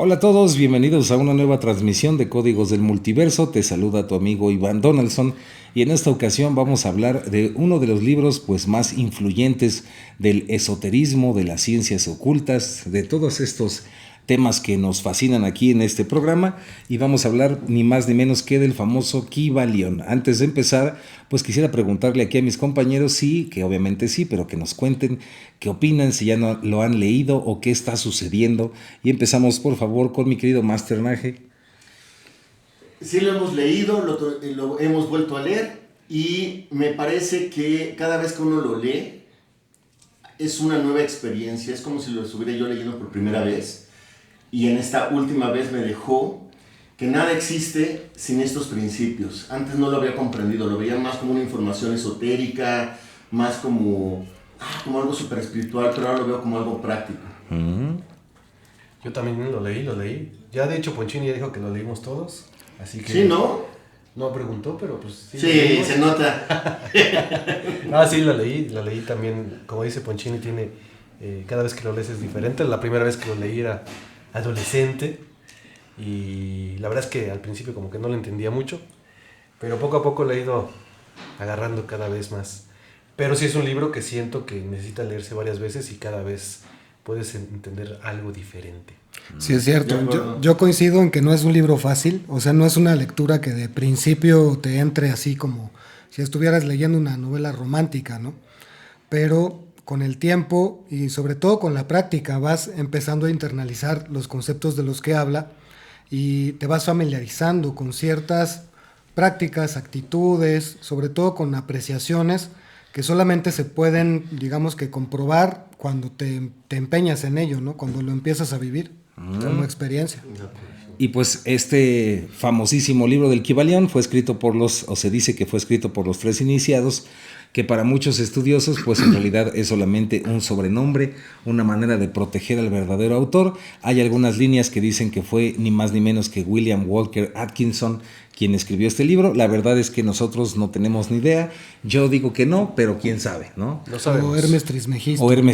Hola a todos, bienvenidos a una nueva transmisión de Códigos del Multiverso. Te saluda tu amigo Iván Donaldson y en esta ocasión vamos a hablar de uno de los libros más influyentes del esoterismo, de las ciencias ocultas, de todos estos temas que nos fascinan aquí en este programa, y vamos a hablar ni más ni menos que del famoso Kybalión. Antes de empezar, quisiera preguntarle aquí a mis compañeros, sí, que obviamente sí, pero que nos cuenten qué opinan, si ya no lo han leído o qué está sucediendo. Y empezamos por favor con mi querido Master Naje. Sí lo hemos leído, lo hemos vuelto a leer y me parece que cada vez que uno lo lee es una nueva experiencia, es como si lo estuviera yo leyendo por primera vez. Y en esta última vez me dejó que nada existe sin estos principios. Antes no lo había comprendido, lo veía más como una información esotérica, más como algo súper espiritual, pero ahora lo veo como algo práctico. Yo también lo leí. Ya de hecho Ponchini ya dijo que lo leímos todos, así que... ¿Sí, no? No preguntó, pero pues sí. Sí, se nota. Sí, lo leí también. Como dice Ponchini, tiene cada vez que lo lees es diferente. La primera vez que lo leí era adolescente y la verdad es que al principio como que no lo entendía mucho, pero poco a poco lo he ido agarrando cada vez más. Pero sí es un libro que siento que necesita leerse varias veces y cada vez puedes entender algo diferente. Sí, es cierto. Yo coincido en que no es un libro fácil, o sea, no es una lectura que de principio te entre así como si estuvieras leyendo una novela romántica, ¿no? Pero con el tiempo y sobre todo con la práctica vas empezando a internalizar los conceptos de los que habla y te vas familiarizando con ciertas prácticas, actitudes, sobre todo con apreciaciones que solamente se pueden, digamos que comprobar cuando te empeñas en ello, ¿no? Cuando lo empiezas a vivir como experiencia. Y este famosísimo libro del Kybalión fue escrito se dice que fue escrito por los tres iniciados, que para muchos estudiosos en realidad es solamente un sobrenombre, una manera de proteger al verdadero autor. Hay algunas líneas que dicen que fue ni más ni menos que William Walker Atkinson quien escribió este libro. La verdad es que nosotros no tenemos ni idea. Yo digo que no, pero quién sabe, ¿no? No sabemos. O Hermes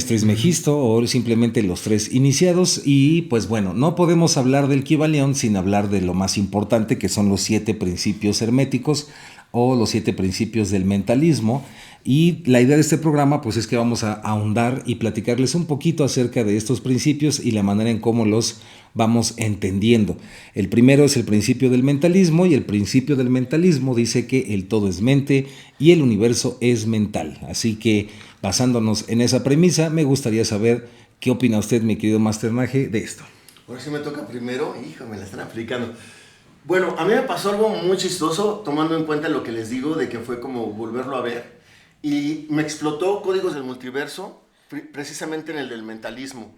Trismegisto. O simplemente los tres iniciados. Y no podemos hablar del Kybalión sin hablar de lo más importante, que son los 7 principios herméticos o los 7 principios del mentalismo. Y la idea de este programa es que vamos a ahondar y platicarles un poquito acerca de estos principios y la manera en cómo los vamos entendiendo. El primero es el principio del mentalismo, y el principio del mentalismo dice que el todo es mente y el universo es mental. Así que, basándonos en esa premisa, me gustaría saber qué opina usted, mi querido Master Naje, de esto. Ahora sí me toca primero, me la están aplicando. Bueno, a mí me pasó algo muy chistoso, tomando en cuenta lo que les digo, de que fue como volverlo a ver. Y me explotó Códigos del Multiverso, precisamente en el del mentalismo.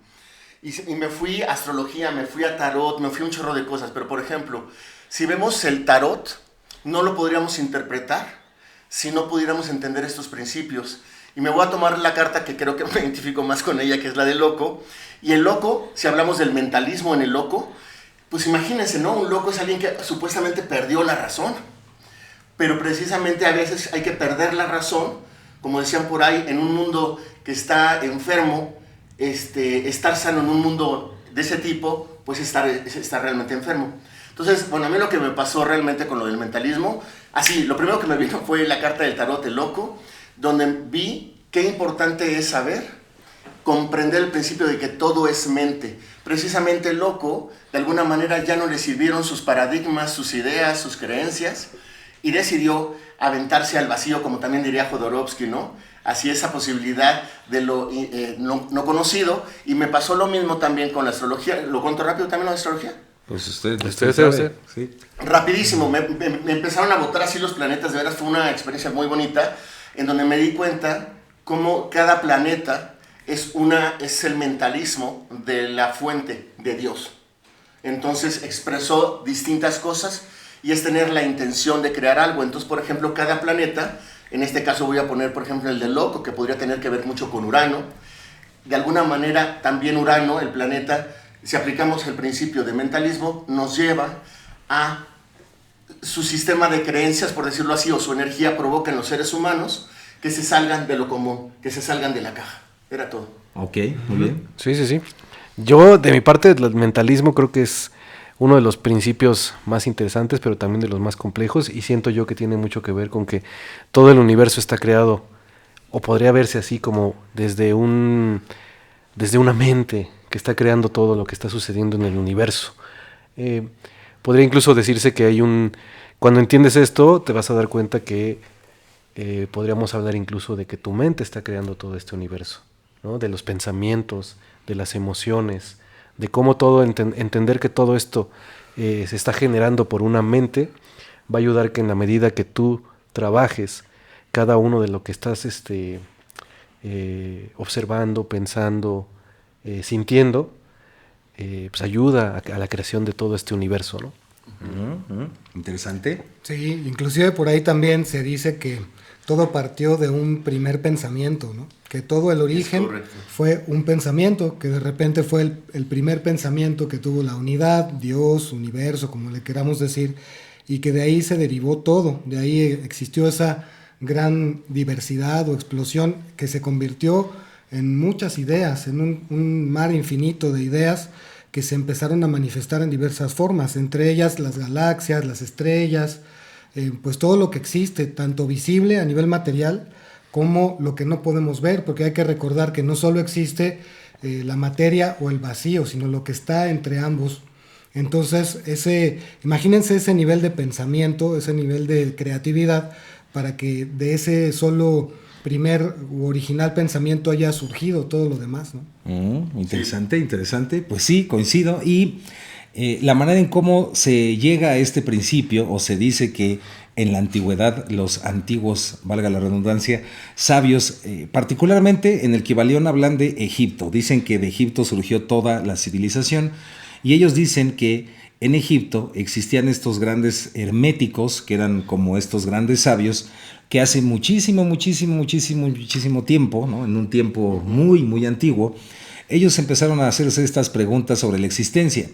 Y me fui a astrología, me fui a tarot, me fui a un chorro de cosas. Pero, por ejemplo, si vemos el tarot, no lo podríamos interpretar si no pudiéramos entender estos principios. Y me voy a tomar la carta que creo que me identifico más con ella, que es la del loco. Y el loco, si hablamos del mentalismo en el loco, pues imagínense, ¿no? Un loco es alguien que supuestamente perdió la razón. Pero precisamente a veces hay que perder la razón, como decían por ahí, en un mundo que está enfermo, estar sano en un mundo de ese tipo, pues estar realmente enfermo. Entonces, a mí lo que me pasó realmente con lo del mentalismo, lo primero que me vino fue la carta del tarot, el loco, donde vi qué importante es saber, comprender el principio de que todo es mente. Precisamente el loco, de alguna manera, ya no le sirvieron sus paradigmas, sus ideas, sus creencias, y decidió aventarse al vacío, como también diría Jodorowsky, ¿no? Así, esa posibilidad de lo no conocido. Y me pasó lo mismo también con la astrología. ¿Lo cuento rápido también la astrología? Pues usted sabe. Sí. Rapidísimo, me empezaron a botar así los planetas. De veras fue una experiencia muy bonita, en donde me di cuenta cómo cada planeta es el mentalismo de la fuente de Dios. Entonces expresó distintas cosas y es tener la intención de crear algo. Entonces, por ejemplo, cada planeta, en este caso voy a poner, por ejemplo, el del loco, que podría tener que ver mucho con Urano. De alguna manera, también Urano, el planeta, si aplicamos el principio de mentalismo, nos lleva a su sistema de creencias, por decirlo así, o su energía provoca en los seres humanos que se salgan de lo común, que se salgan de la caja. Era todo. Ok, muy bien. Sí. Yo, de mi parte, el mentalismo creo que es uno de los principios más interesantes, pero también de los más complejos, y siento yo que tiene mucho que ver con que todo el universo está creado, o podría verse así como desde una mente que está creando todo lo que está sucediendo en el universo. Podría incluso decirse que cuando entiendes esto, te vas a dar cuenta que podríamos hablar incluso de que tu mente está creando todo este universo, ¿no? De los pensamientos, de las emociones, de cómo entender que todo esto se está generando por una mente, va a ayudar que en la medida que tú trabajes cada uno de lo que estás observando, pensando, sintiendo, pues ayuda a la creación de todo este universo, ¿no? Interesante. Sí, inclusive por ahí también se dice que todo partió de un primer pensamiento, ¿no? Que todo el origen fue un pensamiento, que de repente fue el primer pensamiento que tuvo la unidad, Dios, universo, como le queramos decir, y que de ahí se derivó todo, de ahí existió esa gran diversidad o explosión que se convirtió en muchas ideas, en un mar infinito de ideas que se empezaron a manifestar en diversas formas, entre ellas las galaxias, las estrellas, pues todo lo que existe, tanto visible a nivel material como lo que no podemos ver, porque hay que recordar que no solo existe la materia o el vacío, sino lo que está entre ambos. Entonces, imagínense ese nivel de pensamiento, ese nivel de creatividad, para que de ese solo primer u original pensamiento haya surgido todo lo demás, ¿no? Interesante, interesante. Pues sí, coincido. Y la manera en cómo se llega a este principio, o se dice que en la antigüedad los antiguos, valga la redundancia, sabios, particularmente en el Kybalión hablan de Egipto. Dicen que de Egipto surgió toda la civilización, y ellos dicen que en Egipto existían estos grandes herméticos, que eran como estos grandes sabios, que hace muchísimo tiempo, ¿no? En un tiempo muy, muy antiguo, ellos empezaron a hacerse estas preguntas sobre la existencia.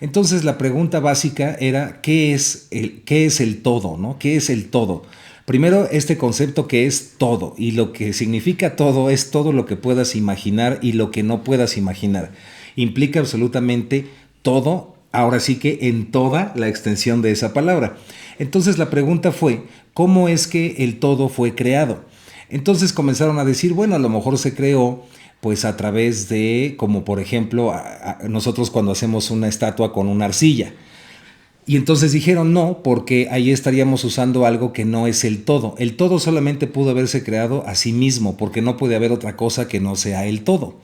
Entonces la pregunta básica era, ¿qué es el todo, ¿no? ¿Qué es el todo? Primero, este concepto que es todo, y lo que significa todo es todo lo que puedas imaginar y lo que no puedas imaginar. Implica absolutamente todo, ahora sí que en toda la extensión de esa palabra. Entonces la pregunta fue, ¿cómo es que el todo fue creado? Entonces comenzaron a decir, bueno, a lo mejor se creó pues a través de, como por ejemplo, nosotros cuando hacemos una estatua con una arcilla. Y entonces dijeron no, porque ahí estaríamos usando algo que no es el todo. El todo solamente pudo haberse creado a sí mismo, porque no puede haber otra cosa que no sea el todo.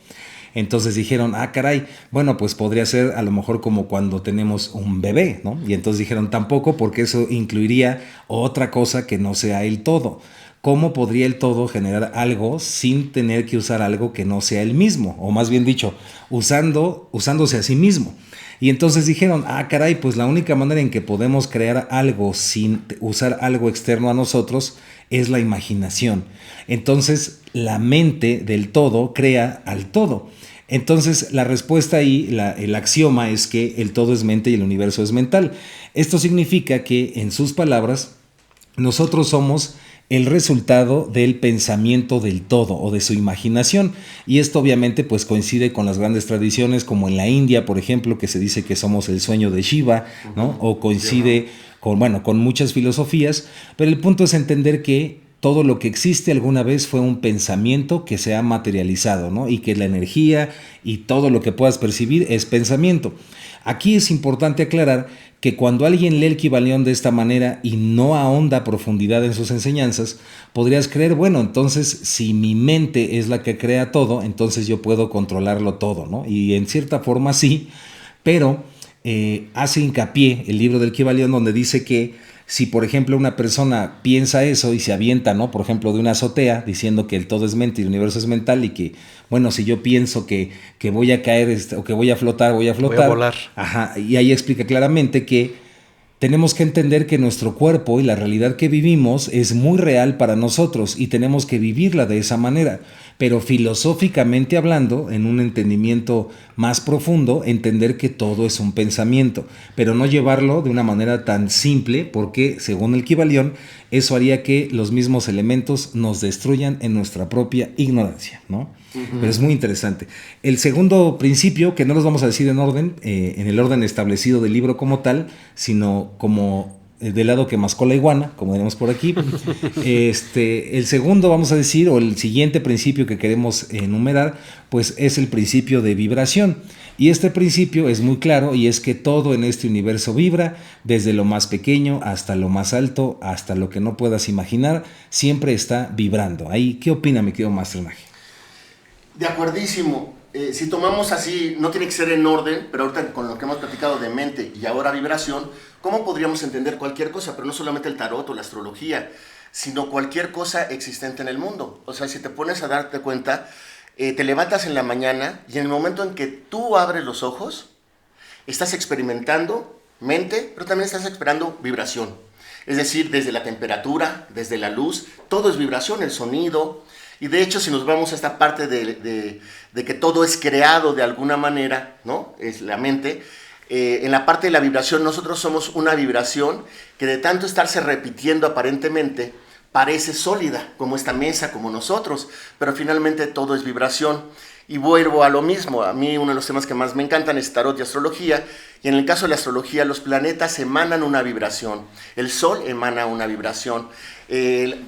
Entonces dijeron, caray, bueno, pues podría ser a lo mejor como cuando tenemos un bebé, ¿no? Y entonces dijeron tampoco, porque eso incluiría otra cosa que no sea el todo. ¿Cómo podría el todo generar algo sin tener que usar algo que no sea el mismo? O más bien dicho, usándose a sí mismo. Y entonces dijeron, caray, pues la única manera en que podemos crear algo sin usar algo externo a nosotros es la imaginación. Entonces la mente del todo crea al todo. Entonces la respuesta ahí, el axioma es que el todo es mente y el universo es mental. Esto significa que, en sus palabras, nosotros somos el resultado del pensamiento del todo o de su imaginación, y esto obviamente pues coincide con las grandes tradiciones, como en la India, por ejemplo, que se dice que somos el sueño de Shiva, ¿no? O coincide con muchas filosofías, pero el punto es entender que todo lo que existe alguna vez fue un pensamiento que se ha materializado, ¿no? Y que la energía y todo lo que puedas percibir es pensamiento. Aquí es importante aclarar que cuando alguien lee el Kybalión de esta manera y no ahonda a profundidad en sus enseñanzas, podrías creer, bueno, entonces si mi mente es la que crea todo, entonces yo puedo controlarlo todo, ¿no? Y en cierta forma sí, pero hace hincapié el libro del Kybalión, donde dice que si, por ejemplo, una persona piensa eso y se avienta, ¿no? Por ejemplo, de una azotea, diciendo que el todo es mente y el universo es mental, y que, bueno, si yo pienso que voy a caer o que voy a flotar. Voy a volar. Ajá, y ahí explica claramente que tenemos que entender que nuestro cuerpo y la realidad que vivimos es muy real para nosotros y tenemos que vivirla de esa manera. Pero filosóficamente hablando, en un entendimiento más profundo, entender que todo es un pensamiento, pero no llevarlo de una manera tan simple, porque según el Kybalión, eso haría que los mismos elementos nos destruyan en nuestra propia ignorancia, ¿no? Pero es muy interesante. El segundo principio, que no los vamos a decir en orden, en el orden establecido del libro como tal, sino como del lado que mascó la iguana, como tenemos por aquí. El segundo, vamos a decir, o el siguiente principio que queremos enumerar, pues es el principio de vibración. Y este principio es muy claro, y es que todo en este universo vibra, desde lo más pequeño hasta lo más alto, hasta lo que no puedas imaginar, siempre está vibrando. Ahí, ¿qué opina mi querido Master Nagi? De acuerdísimo. Si tomamos así, no tiene que ser en orden, pero ahorita con lo que hemos platicado de mente y ahora vibración, ¿cómo podríamos entender cualquier cosa? Pero no solamente el tarot o la astrología, sino cualquier cosa existente en el mundo. O sea, si te pones a darte cuenta, te levantas en la mañana y en el momento en que tú abres los ojos, estás experimentando mente, pero también estás experimentando vibración. Es decir, desde la temperatura, desde la luz, todo es vibración, el sonido. Y de hecho, si nos vamos a esta parte de que todo es creado de alguna manera, ¿no? Es la mente. En la parte de la vibración, nosotros somos una vibración que de tanto estarse repitiendo aparentemente, parece sólida, como esta mesa, como nosotros, pero finalmente todo es vibración. Y vuelvo a lo mismo, a mí uno de los temas que más me encantan es tarot y astrología, y en el caso de la astrología los planetas emanan una vibración, el sol emana una vibración,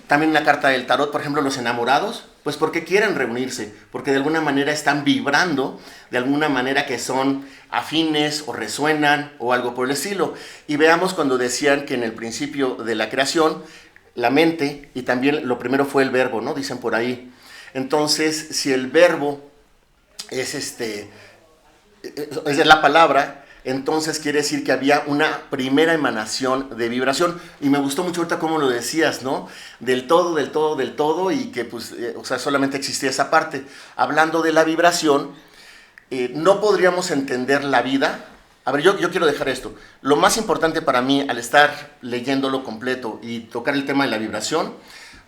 también en la carta del tarot, por ejemplo, los enamorados, pues porque quieren reunirse, porque de alguna manera están vibrando, de alguna manera que son afines o resuenan o algo por el estilo. Y veamos cuando decían que en el principio de la creación, la mente, y también lo primero fue el verbo, ¿no? Dicen por ahí. Entonces, si el verbo es la palabra, entonces quiere decir que había una primera emanación de vibración. Y me gustó mucho ahorita cómo lo decías, ¿no? Del todo, y que pues, solamente existía esa parte. Hablando de la vibración, no podríamos entender la vida. A ver, yo quiero dejar esto. Lo más importante para mí al estar leyéndolo completo y tocar el tema de la vibración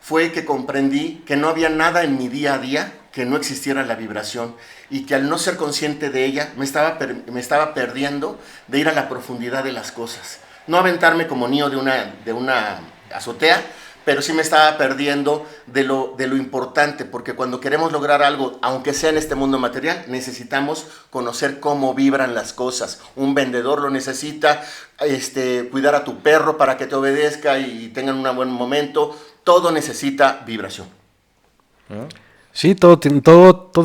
fue que comprendí que no había nada en mi día a día que no existiera la vibración y que al no ser consciente de ella me estaba perdiendo de ir a la profundidad de las cosas. No aventarme como niño de una azotea, pero sí me estaba perdiendo de lo importante, porque cuando queremos lograr algo, aunque sea en este mundo material, necesitamos conocer cómo vibran las cosas. Un vendedor lo necesita, cuidar a tu perro para que te obedezca y tengan un buen momento. Todo necesita vibración. Sí, todo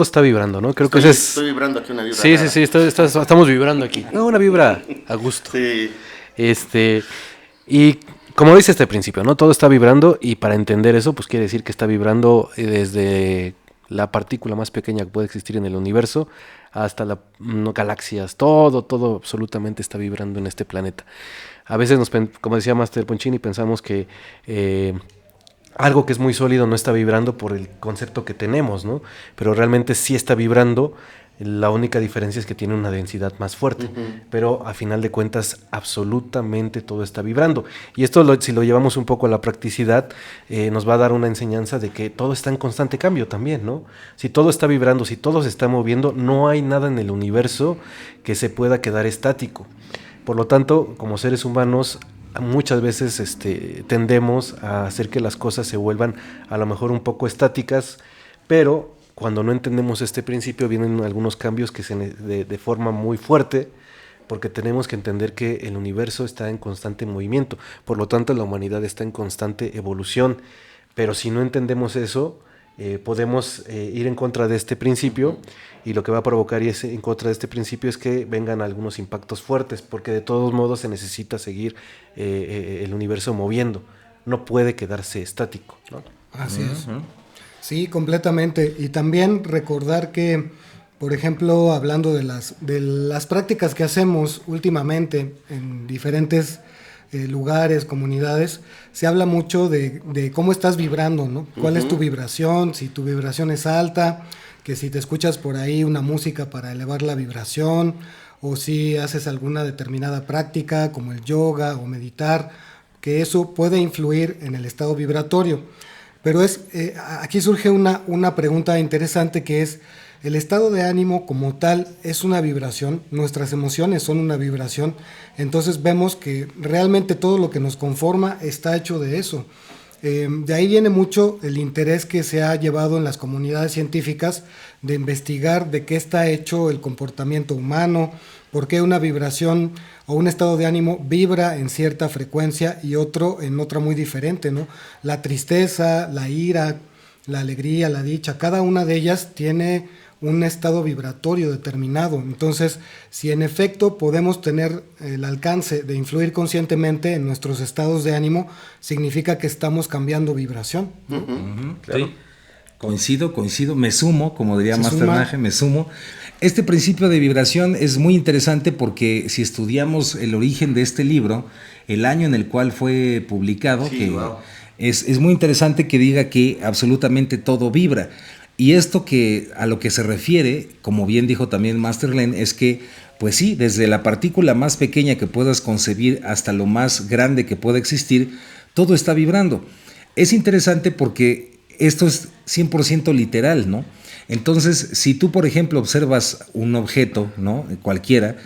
está vibrando, ¿no? Creo que ese es... Estoy vibrando aquí una vibra. Sí, estamos vibrando aquí. Una vibra a gusto. Sí. Y como dice este principio, ¿no? Todo está vibrando, y para entender eso, pues quiere decir que está vibrando desde la partícula más pequeña que puede existir en el universo hasta las galaxias. Todo absolutamente está vibrando en este planeta. A veces, como decía Master Ponchini, pensamos que algo que es muy sólido no está vibrando por el concepto que tenemos, ¿no? Pero realmente sí está vibrando. La única diferencia es que tiene una densidad más fuerte, pero a final de cuentas absolutamente todo está vibrando. Y esto, si lo llevamos un poco a la practicidad, nos va a dar una enseñanza de que todo está en constante cambio también, ¿no? Si todo está vibrando, si todo se está moviendo, no hay nada en el universo que se pueda quedar estático. Por lo tanto, como seres humanos, muchas veces tendemos a hacer que las cosas se vuelvan a lo mejor un poco estáticas, pero cuando no entendemos este principio vienen algunos cambios que de forma muy fuerte, porque tenemos que entender que el universo está en constante movimiento, por lo tanto la humanidad está en constante evolución. Pero si no entendemos eso, podemos ir en contra de este principio, y lo que va a provocar en contra de este principio es que vengan algunos impactos fuertes, porque de todos modos se necesita seguir el universo moviendo, no puede quedarse estático, ¿no? Así es. Sí, completamente. Y también recordar que, por ejemplo, hablando de las prácticas que hacemos últimamente en diferentes lugares, comunidades, se habla mucho de cómo estás vibrando, ¿no? ¿Cuál es tu vibración? Si tu vibración es alta, que si te escuchas por ahí una música para elevar la vibración, o si haces alguna determinada práctica como el yoga o meditar, que eso puede influir en el estado vibratorio. Pero aquí surge una pregunta interesante, que es: el estado de ánimo como tal es una vibración, nuestras emociones son una vibración. Entonces vemos que realmente todo lo que nos conforma está hecho de eso. De ahí viene mucho el interés que se ha llevado en las comunidades científicas de investigar de qué está hecho el comportamiento humano, por qué una vibración o un estado de ánimo vibra en cierta frecuencia y otro en otra muy diferente, ¿no? La tristeza, la ira, la alegría, la dicha, cada una de ellas tiene un estado vibratorio determinado. Entonces, si en efecto podemos tener el alcance de influir conscientemente en nuestros estados de ánimo, significa que estamos cambiando vibración, ¿no? Claro. Sí. Coincido, me sumo, como diría Master Nage, me sumo. Este principio de vibración es muy interesante porque si estudiamos el origen de este libro, el año en el cual fue publicado, sí, que wow. es muy interesante que diga que absolutamente todo vibra. Y esto que a lo que se refiere, como bien dijo también Master Len, es que, pues sí, desde la partícula más pequeña que puedas concebir hasta lo más grande que pueda existir, todo está vibrando. Es interesante porque esto es 100% literal, ¿no? Entonces, si tú, por ejemplo, observas un objeto, ¿no? Cualquiera,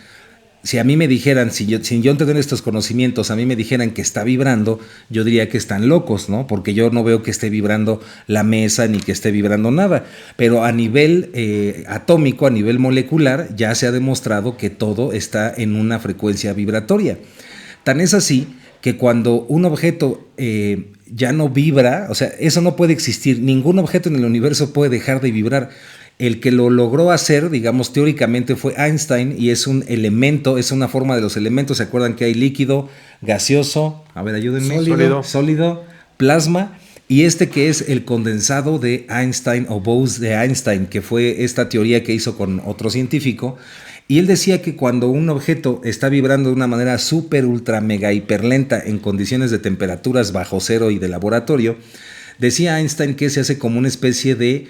si a mí me dijeran, sin yo tener estos conocimientos, a mí me dijeran que está vibrando, yo diría que están locos, ¿no? Porque yo no veo que esté vibrando la mesa ni que esté vibrando nada. Pero a nivel atómico, a nivel molecular, ya se ha demostrado que todo está en una frecuencia vibratoria. Tan es así que cuando un objeto ya no vibra, o sea, eso no puede existir, ningún objeto en el universo puede dejar de vibrar. El que lo logró hacer, digamos, teóricamente fue Einstein y es un elemento, es una forma de los elementos. ¿Se acuerdan que hay líquido, gaseoso, a ver, ayúdenme, sólido, plasma, y este que es el condensado de Einstein o Bose de Einstein, que fue esta teoría que hizo con otro científico? Y él decía que cuando un objeto está vibrando de una manera súper, ultra, mega, hiperlenta en condiciones de temperaturas bajo cero y de laboratorio, decía Einstein que se hace como una especie de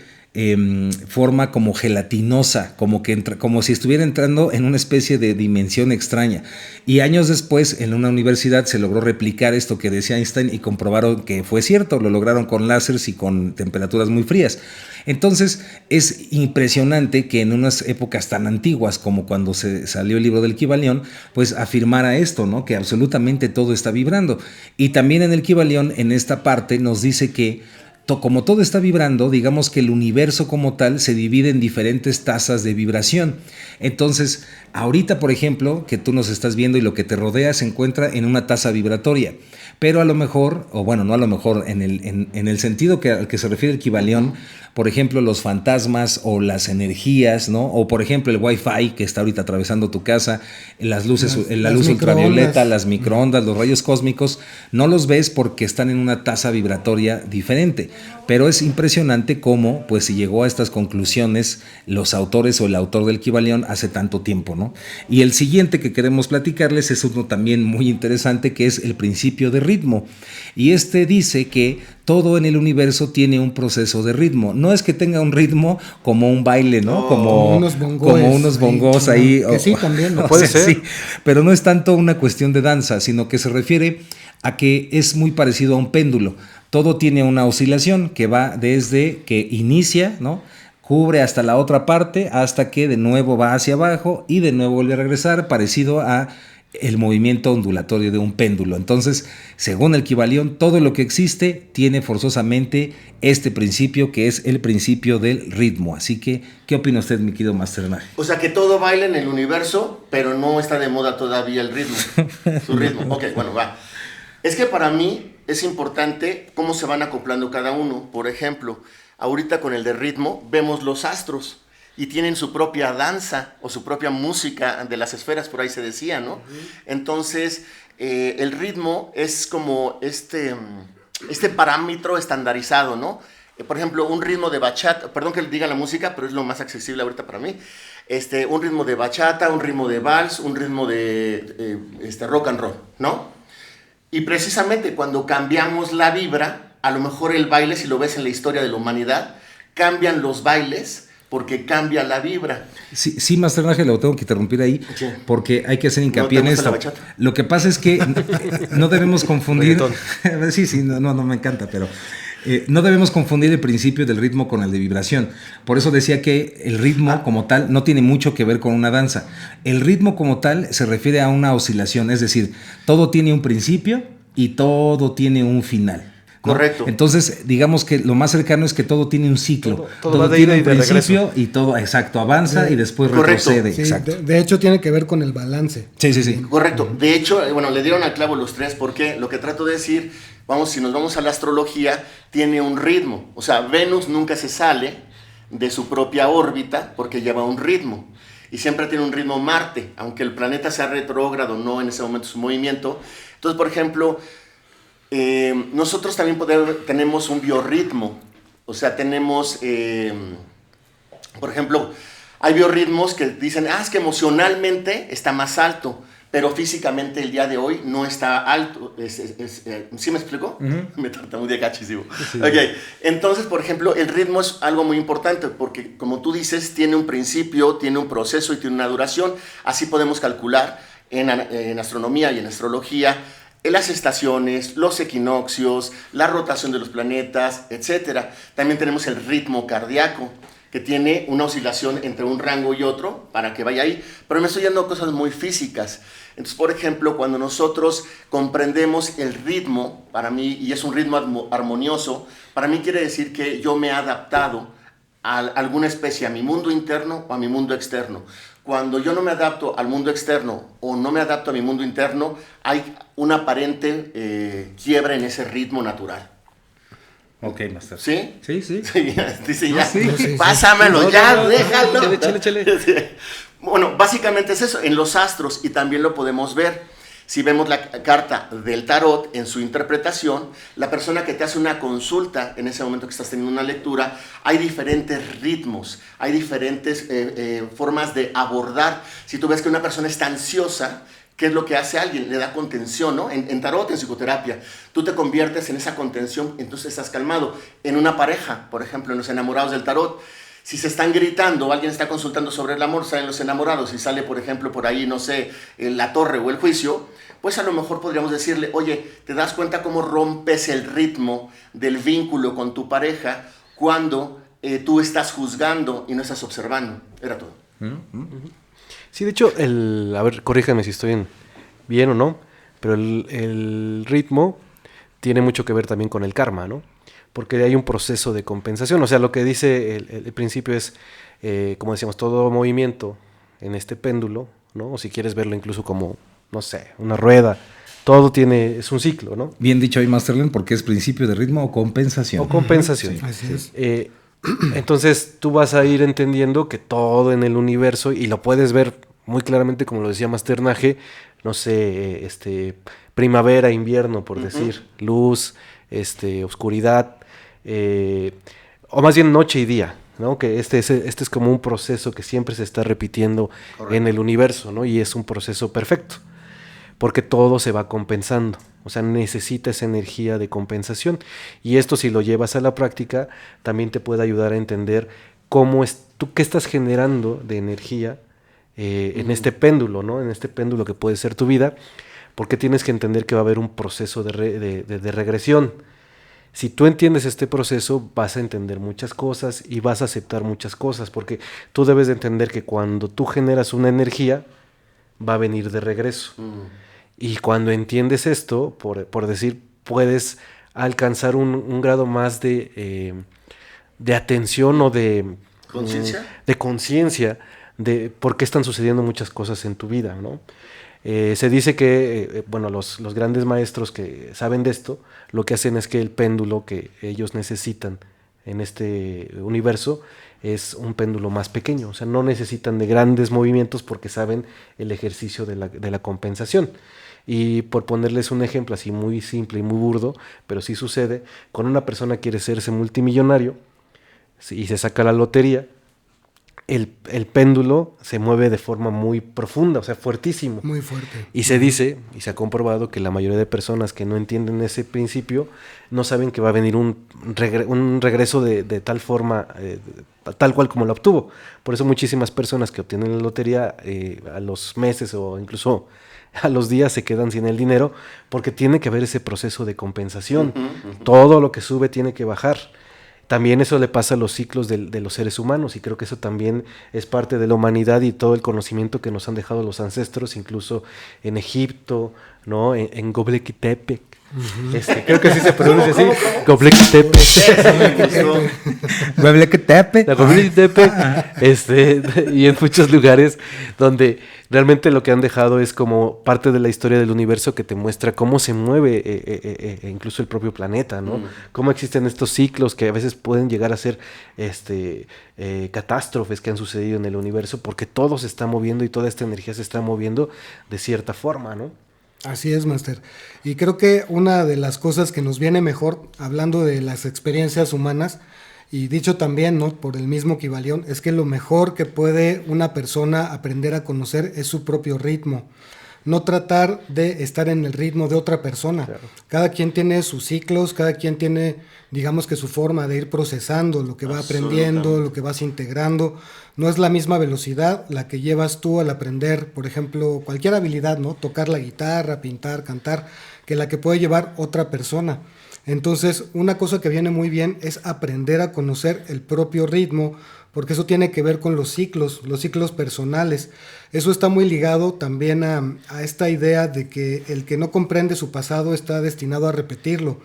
forma como gelatinosa, como si estuviera entrando en una especie de dimensión extraña. Y años después, en una universidad se logró replicar esto que decía Einstein y comprobaron que fue cierto, lo lograron con láseres y con temperaturas muy frías. Entonces, es impresionante que en unas épocas tan antiguas como cuando se salió el libro del Kybalión, pues afirmara esto, ¿no? Que absolutamente todo está vibrando. Y también en el Kybalión, en esta parte, nos dice que como todo está vibrando, digamos que el universo como tal se divide en diferentes tasas de vibración. Entonces, ahorita, por ejemplo, que tú nos estás viendo y lo que te rodea se encuentra en una tasa vibratoria. Pero a lo mejor, o bueno, no a lo mejor, en el sentido al que se refiere el Kybalión, por ejemplo, los fantasmas o las energías, ¿no? O por ejemplo, el Wi-Fi que está ahorita atravesando tu casa, las luces, la luz ultravioleta, las microondas, los rayos cósmicos, no los ves porque están en una tasa vibratoria diferente. Pero es impresionante cómo pues se llegó a estas conclusiones los autores o el autor del Kybalión hace tanto tiempo, ¿no? Y el siguiente que queremos platicarles es uno también muy interesante, que es el principio de ritmo. Y este dice que todo en el universo tiene un proceso de ritmo. No es que tenga un ritmo como un baile, ¿no? Como unos bongos ahí. Que sí, también. No puede ser. Sí, pero no es tanto una cuestión de danza, sino que se refiere a que es muy parecido a un péndulo. Todo tiene una oscilación que va desde que inicia, ¿no? Cubre hasta la otra parte, hasta que de nuevo va hacia abajo y de nuevo vuelve a regresar, parecido a el movimiento ondulatorio de un péndulo. Entonces, según el Kybalión, todo lo que existe tiene forzosamente este principio, que es el principio del ritmo. Así que, ¿qué opina usted, mi querido Master Nage? O sea, que todo baila en el universo, pero no está de moda todavía el ritmo. Su ritmo. Ok, bueno, va. Es que para mí es importante cómo se van acoplando cada uno. Por ejemplo, ahorita con el de ritmo vemos los astros y tienen su propia danza o su propia música de las esferas, por ahí se decía, ¿no? Entonces, el ritmo es como este parámetro estandarizado, ¿no? Por ejemplo, un ritmo de bachata, perdón que le diga la música, pero es lo más accesible ahorita para mí. Un ritmo de bachata, un ritmo de vals, un ritmo de rock and roll, ¿no? Y precisamente cuando cambiamos la vibra, a lo mejor el baile, si lo ves en la historia de la humanidad, cambian los bailes porque cambia la vibra. Sí, Master Nage, lo tengo que interrumpir ahí, sí, porque hay que hacer hincapié en esto. Lo que pasa es que no debemos confundir. sí, no me encanta, pero no debemos confundir el principio del ritmo con el de vibración. Por eso decía que el ritmo como tal no tiene mucho que ver con una danza. El ritmo como tal se refiere a una oscilación, es decir, todo tiene un principio y todo tiene un final. ¿no? Correcto. Entonces, digamos que lo más cercano es que todo tiene un ciclo. Todo va de tiene ida y un de principio regreso. y todo, exacto, avanza y después Correcto. retrocede. Sí, exacto. de hecho tiene que ver con el balance. Sí. Correcto. De hecho, bueno, le dieron al clavo los tres porque lo que trato de decir, si nos vamos a la astrología, tiene un ritmo. O sea, Venus nunca se sale de su propia órbita porque lleva un ritmo. Y siempre tiene un ritmo Marte, aunque el planeta sea retrógrado, no en ese momento su movimiento. Entonces, por ejemplo, nosotros también tenemos un biorritmo. O sea, tenemos, por ejemplo, hay biorritmos que dicen, es que emocionalmente está más alto, pero físicamente el día de hoy no está alto. ¿Sí me explico? Me tartamudeé cachísimo. Sí. Ok, entonces, por ejemplo, el ritmo es algo muy importante porque, como tú dices, tiene un principio, tiene un proceso y tiene una duración. Así podemos calcular en astronomía y en astrología las estaciones, los equinoccios, la rotación de los planetas, etc. También tenemos el ritmo cardíaco, que tiene una oscilación entre un rango y otro para que vaya ahí, pero me estoy yendo a cosas muy físicas. Entonces, por ejemplo, cuando nosotros comprendemos el ritmo, para mí, y es un ritmo armonioso, para mí quiere decir que yo me he adaptado a alguna especie, a mi mundo interno o a mi mundo externo. Cuando yo no me adapto al mundo externo o no me adapto a mi mundo interno, hay una aparente quiebra en ese ritmo natural. Ok, Master. ¿Sí? Sí. Sí, dice No, ya, sí. pásamelo No, ya, no, déjalo. Chele. Sí. Bueno, básicamente es eso, en los astros, y también lo podemos ver. Si vemos la carta del tarot en su interpretación, la persona que te hace una consulta en ese momento que estás teniendo una lectura, hay diferentes ritmos, hay diferentes formas de abordar. Si tú ves que una persona está ansiosa, ¿qué es lo que hace alguien? Le da contención, ¿no? En tarot, en psicoterapia, tú te conviertes en esa contención, entonces estás calmado. En una pareja, por ejemplo, en los enamorados del tarot, si se están gritando, alguien está consultando sobre el amor, salen los enamorados y sale, por ejemplo, por ahí, no sé, la torre o el juicio, pues a lo mejor podríamos decirle, oye, ¿te das cuenta cómo rompes el ritmo del vínculo con tu pareja cuando tú estás juzgando y no estás observando? Era todo. Sí, de hecho, a ver, corríjame si estoy bien o no, pero el ritmo tiene mucho que ver también con el karma, ¿no? Porque hay un proceso de compensación. O sea, lo que dice el principio es, como decíamos, todo movimiento en este péndulo, ¿no? O si quieres verlo incluso como, no sé, una rueda, todo es un ciclo, ¿no? Bien dicho ahí, Masterland, porque es principio de ritmo o compensación. O compensación. Sí. Así es. Entonces tú vas a ir entendiendo que todo en el universo, y lo puedes ver muy claramente, como lo decía Masternaje, no sé, primavera, invierno, por decir, luz, oscuridad, o más bien noche y día, ¿no? Que este es como un proceso que siempre se está repitiendo en el universo, ¿no? Y es un proceso perfecto, porque todo se va compensando. O sea, necesita esa energía de compensación. Y esto, si lo llevas a la práctica, también te puede ayudar a entender tú qué estás generando de energía en este péndulo, ¿no? En este péndulo que puede ser tu vida, porque tienes que entender que va a haber un proceso de regresión. Si tú entiendes este proceso, vas a entender muchas cosas y vas a aceptar muchas cosas, porque tú debes de entender que cuando tú generas una energía, va a venir de regreso. Y cuando entiendes esto, por decir, puedes alcanzar un grado más de atención o de conciencia de por qué están sucediendo muchas cosas en tu vida, ¿no? Se dice que, los grandes maestros que saben de esto, lo que hacen es que el péndulo que ellos necesitan en este universo es un péndulo más pequeño. O sea, no necesitan de grandes movimientos porque saben el ejercicio de la compensación. Y por ponerles un ejemplo así muy simple y muy burdo, pero sí sucede, cuando una persona quiere hacerse multimillonario y se saca la lotería, el péndulo se mueve de forma muy profunda, o sea, fuertísimo. Muy fuerte. Y se dice, y se ha comprobado, que la mayoría de personas que no entienden ese principio no saben que va a venir un regreso de tal forma, tal cual como lo obtuvo. Por eso muchísimas personas que obtienen la lotería a los meses o incluso a los días se quedan sin el dinero, porque tiene que haber ese proceso de compensación. Todo lo que sube tiene que bajar. También eso le pasa a los ciclos de los seres humanos, y creo que eso también es parte de la humanidad y todo el conocimiento que nos han dejado los ancestros, incluso en Egipto, ¿no? En Göbekli Tepe, Creo que sí se pronuncia así. Göbekli Tepe. Göbekli Tepe. La Göbekli Tepe. Y en muchos lugares donde realmente lo que han dejado es como parte de la historia del universo que te muestra cómo se mueve incluso el propio planeta, ¿no? Cómo existen estos ciclos que a veces pueden llegar a ser catástrofes que han sucedido en el universo porque todo se está moviendo y toda esta energía se está moviendo de cierta forma, ¿no? Así es, Master. Y creo que una de las cosas que nos viene mejor, hablando de las experiencias humanas, y dicho también, ¿no?, por el mismo Kybalión, es que lo mejor que puede una persona aprender a conocer es su propio ritmo. No tratar de estar en el ritmo de otra persona. Claro. Cada quien tiene sus ciclos, cada quien tiene, digamos que su forma de ir procesando lo que va aprendiendo, lo que vas integrando. No es la misma velocidad la que llevas tú al aprender, por ejemplo, cualquier habilidad, ¿no? Tocar la guitarra, pintar, cantar, que la que puede llevar otra persona. Entonces, una cosa que viene muy bien es aprender a conocer el propio ritmo, porque eso tiene que ver con los ciclos personales. Eso está muy ligado también a esta idea de que el que no comprende su pasado está destinado a repetirlo.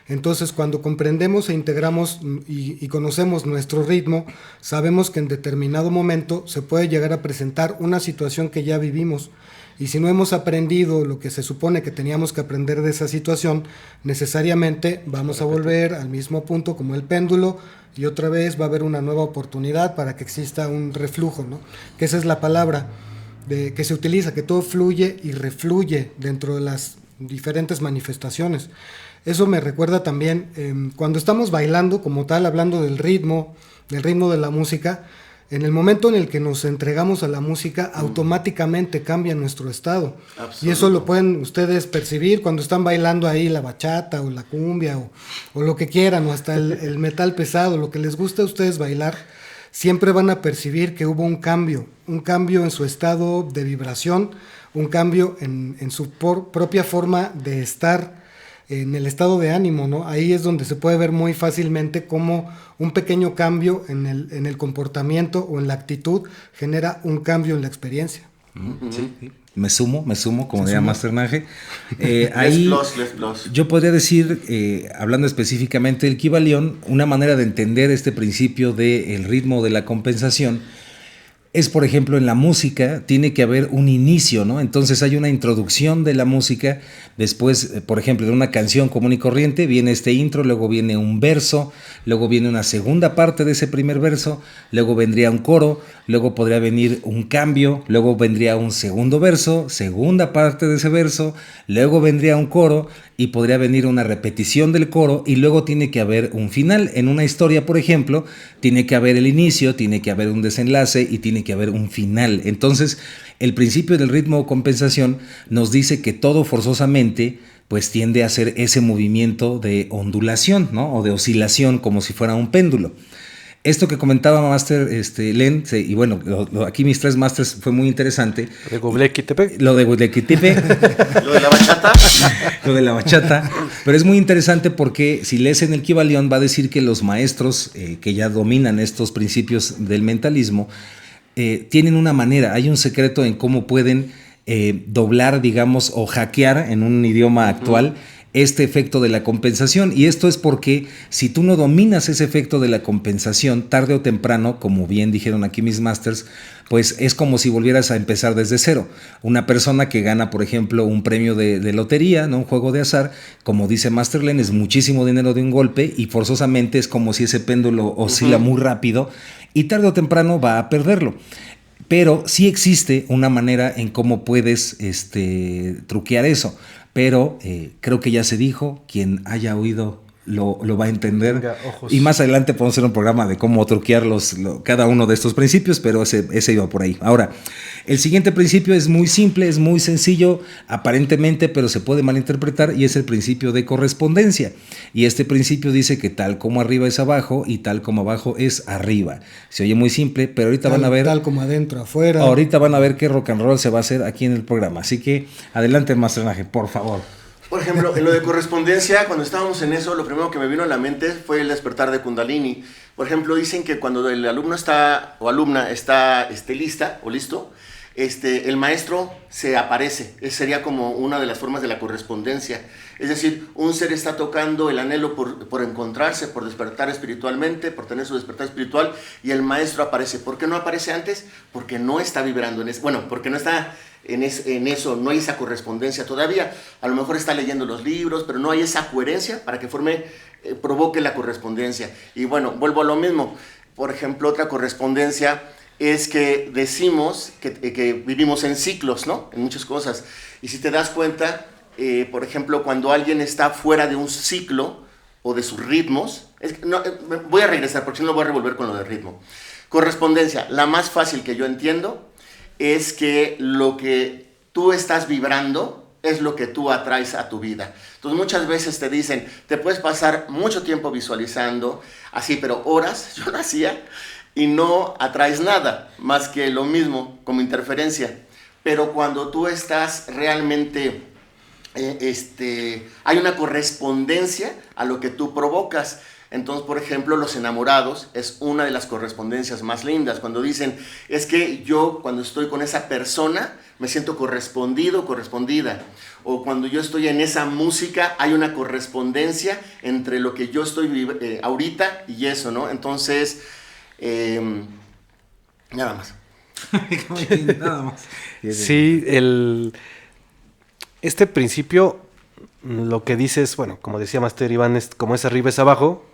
Entonces, cuando comprendemos e integramos y conocemos nuestro ritmo, sabemos que en determinado momento se puede llegar a presentar una situación que ya vivimos. Y si no hemos aprendido lo que se supone que teníamos que aprender de esa situación, necesariamente vamos a volver al mismo punto como el péndulo y otra vez va a haber una nueva oportunidad para que exista un reflujo, ¿no? Que esa es la palabra que se utiliza, que todo fluye y refluye dentro de las diferentes manifestaciones. Eso me recuerda también cuando estamos bailando como tal, hablando del ritmo de la música. En el momento en el que nos entregamos a la música, automáticamente cambia nuestro estado. Y eso lo pueden ustedes percibir cuando están bailando ahí la bachata o la cumbia o lo que quieran, o hasta el metal pesado, lo que les guste a ustedes bailar, siempre van a percibir que hubo un cambio en su estado de vibración, un cambio en su propia forma de estar en el estado de ánimo, ¿no? Ahí es donde se puede ver muy fácilmente cómo un pequeño cambio en el comportamiento o en la actitud genera un cambio en la experiencia. Sí. Me sumo, como diría Masternaje. Ahí yo podría decir, hablando específicamente del Kybalión, una manera de entender este principio del ritmo de la compensación es, por ejemplo, en la música tiene que haber un inicio, ¿no? Entonces hay una introducción de la música, después, por ejemplo, de una canción común y corriente, viene este intro, luego viene un verso, luego viene una segunda parte de ese primer verso, luego vendría un coro, luego podría venir un cambio, luego vendría un segundo verso, segunda parte de ese verso, luego vendría un coro y podría venir una repetición del coro y luego tiene que haber un final. En una historia, por ejemplo, tiene que haber el inicio, tiene que haber un desenlace y tiene que haber un final. Entonces, el principio del ritmo o compensación nos dice que todo forzosamente pues tiende a hacer ese movimiento de ondulación, ¿no? O de oscilación, como si fuera un péndulo. Esto que comentaba Master Len, y bueno, aquí mis tres masters fue muy interesante. ¿De Göbekli Tepe? Lo de Göbekli Tepe. ¿Lo de la bachata? Lo de la bachata. Pero es muy interesante porque si lees en el Kybalión va a decir que los maestros que ya dominan estos principios del mentalismo tienen una manera, hay un secreto en cómo pueden doblar, digamos, o hackear en un idioma actual este efecto de la compensación. Y esto es porque si tú no dominas ese efecto de la compensación, tarde o temprano, como bien dijeron aquí mis masters, pues es como si volvieras a empezar desde cero. Una persona que gana, por ejemplo, un premio de lotería, ¿no? Un juego de azar, como dice Master Len, es muchísimo dinero de un golpe y forzosamente es como si ese péndulo oscila muy rápido y tarde o temprano va a perderlo. Pero sí existe una manera en cómo puedes truquear eso. Pero creo que ya se dijo, quien haya oído lo va a entender. Venga, y más adelante podemos hacer un programa de cómo truquear cada uno de estos principios, pero ese iba por ahí. Ahora, el siguiente principio es muy simple, es muy sencillo, aparentemente, pero se puede malinterpretar, y es el principio de correspondencia. Y este principio dice que tal como arriba es abajo y tal como abajo es arriba. Se oye muy simple, pero ahorita van a ver... Tal como adentro, afuera. Ahorita van a ver qué rock and roll se va a hacer aquí en el programa. Así que adelante, Masternaje, por favor. Por ejemplo, en lo de correspondencia, cuando estábamos en eso, lo primero que me vino a la mente fue el despertar de Kundalini. Por ejemplo, dicen que cuando el alumno está o alumna está lista o listo, el maestro se aparece. Esa sería como una de las formas de la correspondencia. Es decir, un ser está tocando el anhelo por encontrarse, por despertar espiritualmente, por tener su despertar espiritual, y el maestro aparece. ¿Por qué no aparece antes? Porque no está vibrando en eso. Bueno, porque no está en eso, no hay esa correspondencia todavía. A lo mejor está leyendo los libros, pero no hay esa coherencia para que provoque la correspondencia. Y bueno, vuelvo a lo mismo. Por ejemplo, otra correspondencia es que decimos que vivimos en ciclos, ¿no? En muchas cosas. Y si te das cuenta, por ejemplo, cuando alguien está fuera de un ciclo o de sus ritmos, voy a regresar porque si no lo voy a revolver con lo del ritmo. Correspondencia, la más fácil que yo entiendo es que lo que tú estás vibrando es lo que tú atraes a tu vida. Entonces muchas veces te dicen, te puedes pasar mucho tiempo visualizando, así, pero horas, yo lo hacía, y no atraes nada, más que lo mismo, como interferencia. Pero cuando tú estás realmente, hay una correspondencia a lo que tú provocas. Entonces, por ejemplo, los enamorados es una de las correspondencias más lindas. Cuando dicen, es que yo cuando estoy con esa persona me siento correspondido, correspondida. O cuando yo estoy en esa música hay una correspondencia entre lo que yo estoy ahorita y eso, ¿no? Entonces, nada más. Nada más. Sí, este principio lo que dice es, bueno, como decía Master Iván, es como es arriba es abajo.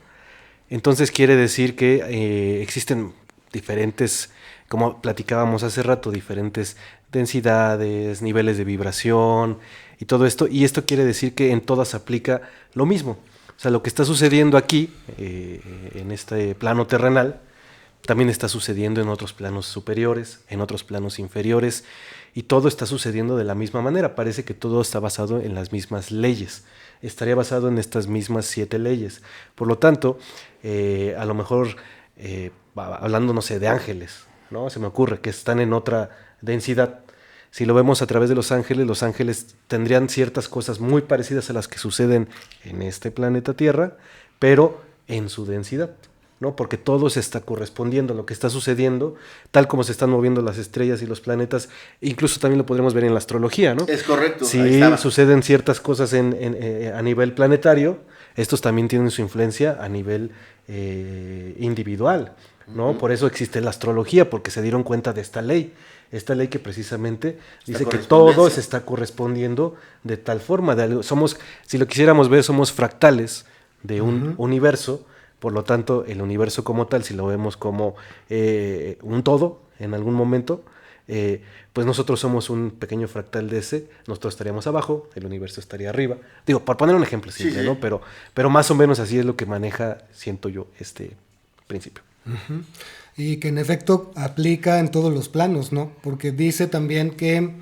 Entonces quiere decir que existen diferentes, como platicábamos hace rato, diferentes densidades, niveles de vibración y todo esto. Y esto quiere decir que en todas aplica lo mismo. O sea, lo que está sucediendo aquí, en este plano terrenal, también está sucediendo en otros planos superiores, en otros planos inferiores. Y todo está sucediendo de la misma manera. Parece que todo está basado en las mismas leyes. Estaría basado en estas mismas 7 leyes. Por lo tanto, a lo mejor, hablando, no sé, de ángeles, ¿no? Se me ocurre que están en otra densidad. Si lo vemos a través de los ángeles tendrían ciertas cosas muy parecidas a las que suceden en este planeta Tierra, pero en su densidad, ¿no? Porque todo se está correspondiendo, lo que está sucediendo, tal como se están moviendo las estrellas y los planetas, incluso también lo podremos ver en la astrología, ¿no? Es correcto. Si suceden ciertas cosas a nivel planetario, estos también tienen su influencia a nivel individual, ¿no? Por eso existe la astrología, porque se dieron cuenta de esta ley que precisamente dice que todo se está correspondiendo de tal forma. Si lo quisiéramos ver, somos fractales de un universo. Por lo tanto, el universo como tal, si lo vemos como un todo en algún momento, pues nosotros somos un pequeño fractal de ese, nosotros estaríamos abajo, el universo estaría arriba. Digo, por poner un ejemplo simple, sí. ¿No? Pero más o menos así es lo que maneja, siento yo, este principio. Uh-huh. Y que en efecto aplica en todos los planos, ¿no? Porque dice también que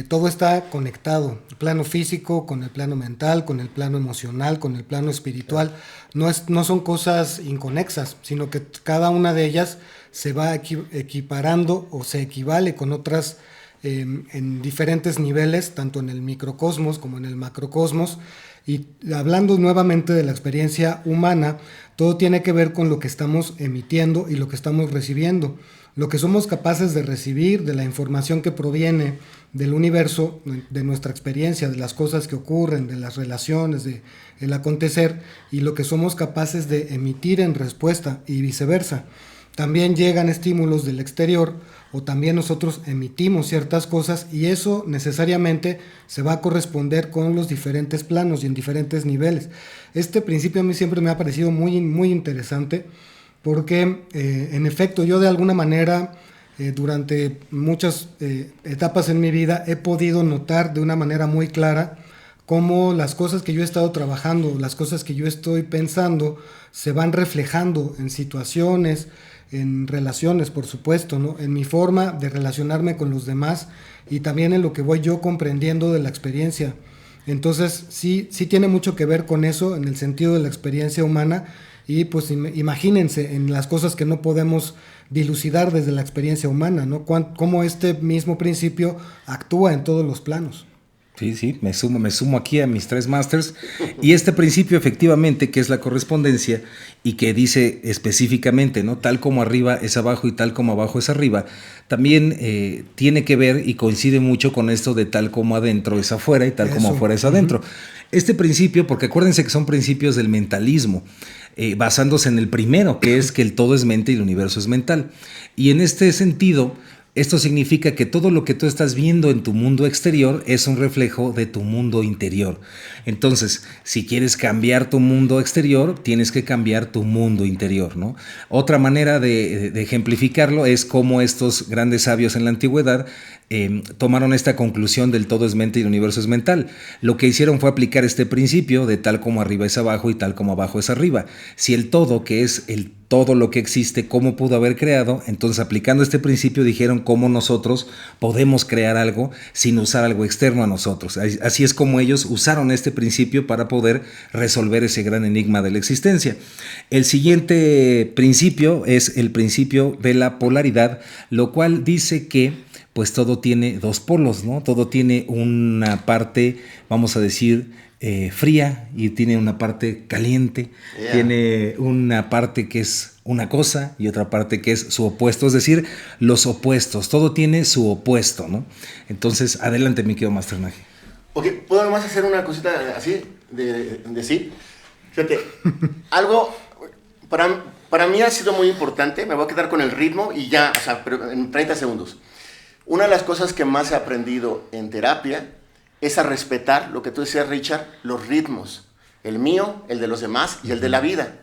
todo está conectado, el plano físico con el plano mental, con el plano emocional, con el plano espiritual. No son cosas inconexas, sino que cada una de ellas se va equiparando o se equivale con otras en diferentes niveles, tanto en el microcosmos como en el macrocosmos. Y hablando nuevamente de la experiencia humana, todo tiene que ver con lo que estamos emitiendo y lo que estamos recibiendo. Lo que somos capaces de recibir, de la información que proviene del universo, de nuestra experiencia, de las cosas que ocurren, de las relaciones, del acontecer, y lo que somos capaces de emitir en respuesta y viceversa. También llegan estímulos del exterior o también nosotros emitimos ciertas cosas y eso necesariamente se va a corresponder con los diferentes planos y en diferentes niveles. Este principio a mí siempre me ha parecido muy, muy interesante porque en efecto yo de alguna manera durante muchas etapas en mi vida he podido notar de una manera muy clara cómo las cosas que yo he estado trabajando, las cosas que yo estoy pensando se van reflejando en situaciones, en relaciones, por supuesto, ¿no? En mi forma de relacionarme con los demás y también en lo que voy yo comprendiendo de la experiencia. Entonces, sí tiene mucho que ver con eso, en el sentido de la experiencia humana, y pues imagínense en las cosas que no podemos dilucidar desde la experiencia humana, ¿no? Cómo este mismo principio actúa en todos los planos. Sí, me sumo aquí a mis 3 másters. Y este principio, efectivamente, que es la correspondencia y que dice específicamente, ¿no? Tal como arriba es abajo y tal como abajo es arriba, también tiene que ver y coincide mucho con esto de tal como adentro es afuera y tal como afuera es adentro. Este principio, porque acuérdense que son principios del mentalismo, basándose en el primero, que es que el todo es mente y el universo es mental. Y en este sentido, esto significa que todo lo que tú estás viendo en tu mundo exterior es un reflejo de tu mundo interior. Entonces, si quieres cambiar tu mundo exterior, tienes que cambiar tu mundo interior, ¿no? Otra manera de ejemplificarlo es cómo estos grandes sabios en la antigüedad tomaron esta conclusión del todo es mente y el universo es mental. Lo que hicieron fue aplicar este principio de tal como arriba es abajo y tal como abajo es arriba. Si el todo, que es el todo lo que existe, cómo pudo haber creado, entonces aplicando este principio dijeron cómo nosotros podemos crear algo sin usar algo externo a nosotros. Así es como ellos usaron este principio para poder resolver ese gran enigma de la existencia. El siguiente principio es el principio de la polaridad, lo cual dice que pues todo tiene 2 polos, ¿no? Todo tiene una parte, vamos a decir, fría y tiene una parte caliente, tiene una parte que es una cosa y otra parte que es su opuesto, es decir, los opuestos, todo tiene su opuesto, ¿no? Entonces, adelante, mi querido Masternaje. Ok, ¿puedo nomás hacer una cosita así, de sí? Fíjate, algo para mí ha sido muy importante, me voy a quedar con el ritmo y ya, o sea, pero en 30 segundos. Una de las cosas que más he aprendido en terapia es a respetar, lo que tú decías, Richard, los ritmos. El mío, el de los demás y el de la vida.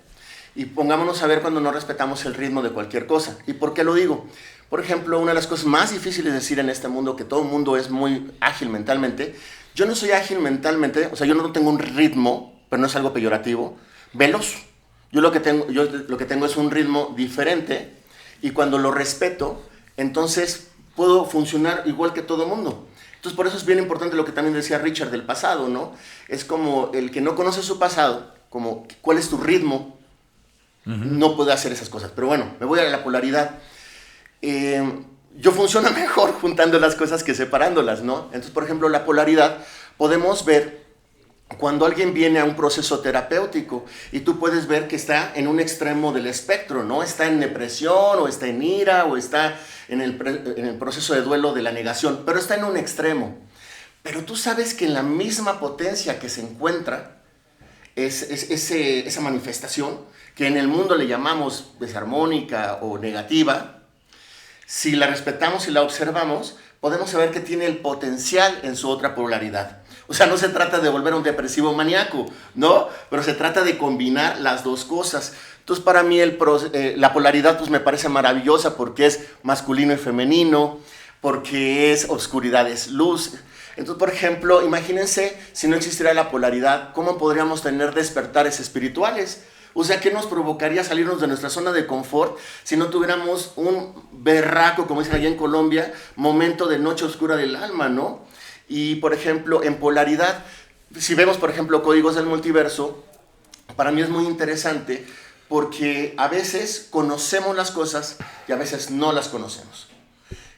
Y pongámonos a ver cuando no respetamos el ritmo de cualquier cosa. ¿Y por qué lo digo? Por ejemplo, una de las cosas más difíciles de decir en este mundo, que todo el mundo es muy ágil mentalmente. Yo no soy ágil mentalmente, o sea, yo no tengo un ritmo, pero no es algo peyorativo, veloz. Yo lo que tengo es un ritmo diferente y cuando lo respeto, entonces puedo funcionar igual que todo el mundo. Entonces, por eso es bien importante lo que también decía Richard del pasado, ¿no? Es como el que no conoce su pasado, como cuál es tu ritmo, no puede hacer esas cosas. Pero bueno, me voy a la polaridad. Yo funciono mejor juntando las cosas que separándolas, ¿no? Entonces, por ejemplo, la polaridad, podemos ver cuando alguien viene a un proceso terapéutico y tú puedes ver que está en un extremo del espectro, ¿no? Está en depresión, o está en ira, o está en el proceso de duelo de la negación, pero está en un extremo. Pero tú sabes que en la misma potencia que se encuentra esa manifestación, que en el mundo le llamamos desarmónica o negativa, si la respetamos y la observamos, podemos saber que tiene el potencial en su otra polaridad. O sea, no se trata de volver a un depresivo maníaco, ¿no? Pero se trata de combinar las dos cosas. Entonces, para mí la polaridad pues, me parece maravillosa porque es masculino y femenino, porque es oscuridad, es luz. Entonces, por ejemplo, imagínense si no existiera la polaridad, ¿cómo podríamos tener despertares espirituales? O sea, ¿qué nos provocaría salirnos de nuestra zona de confort si no tuviéramos un berraco, como dicen allá en Colombia, momento de noche oscura del alma, ¿no? Y, por ejemplo, en polaridad, si vemos, por ejemplo, Códigos del Multiverso, para mí es muy interesante porque a veces conocemos las cosas y a veces no las conocemos.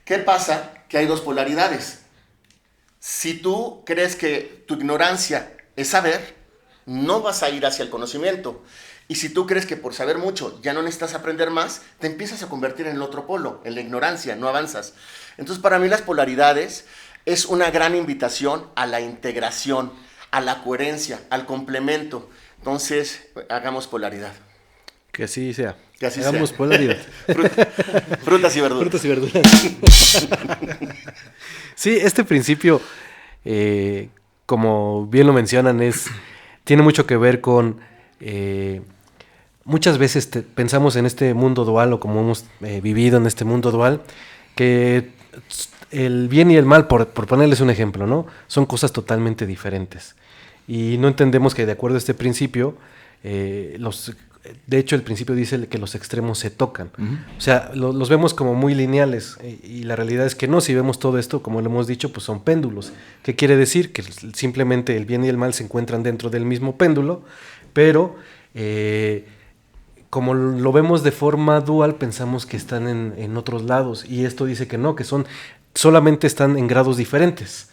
¿Qué pasa? Que hay 2 polaridades. Si tú crees que tu ignorancia es saber, no vas a ir hacia el conocimiento. Y si tú crees que por saber mucho ya no necesitas aprender más, te empiezas a convertir en el otro polo, en la ignorancia, no avanzas. Entonces, para mí las polaridades es una gran invitación a la integración, a la coherencia, al complemento. Entonces, hagamos polaridad. Que así sea. Que así hagamos sea. polaridad. Frutas y verduras. Frutas y verduras. Sí, este principio, como bien lo mencionan, tiene mucho que ver con... muchas veces pensamos en este mundo dual, o como hemos vivido en este mundo dual, que el bien y el mal, por ponerles un ejemplo, ¿no? Son cosas totalmente diferentes. Y no entendemos que de acuerdo a este principio, de hecho el principio dice que los extremos se tocan. O sea, los vemos como muy lineales y la realidad es que no. Si vemos todo esto, como lo hemos dicho, pues son péndulos. ¿Qué quiere decir? Que simplemente el bien y el mal se encuentran dentro del mismo péndulo, pero como lo vemos de forma dual, pensamos que están en otros lados, y esto dice que no, que son solamente están en grados diferentes,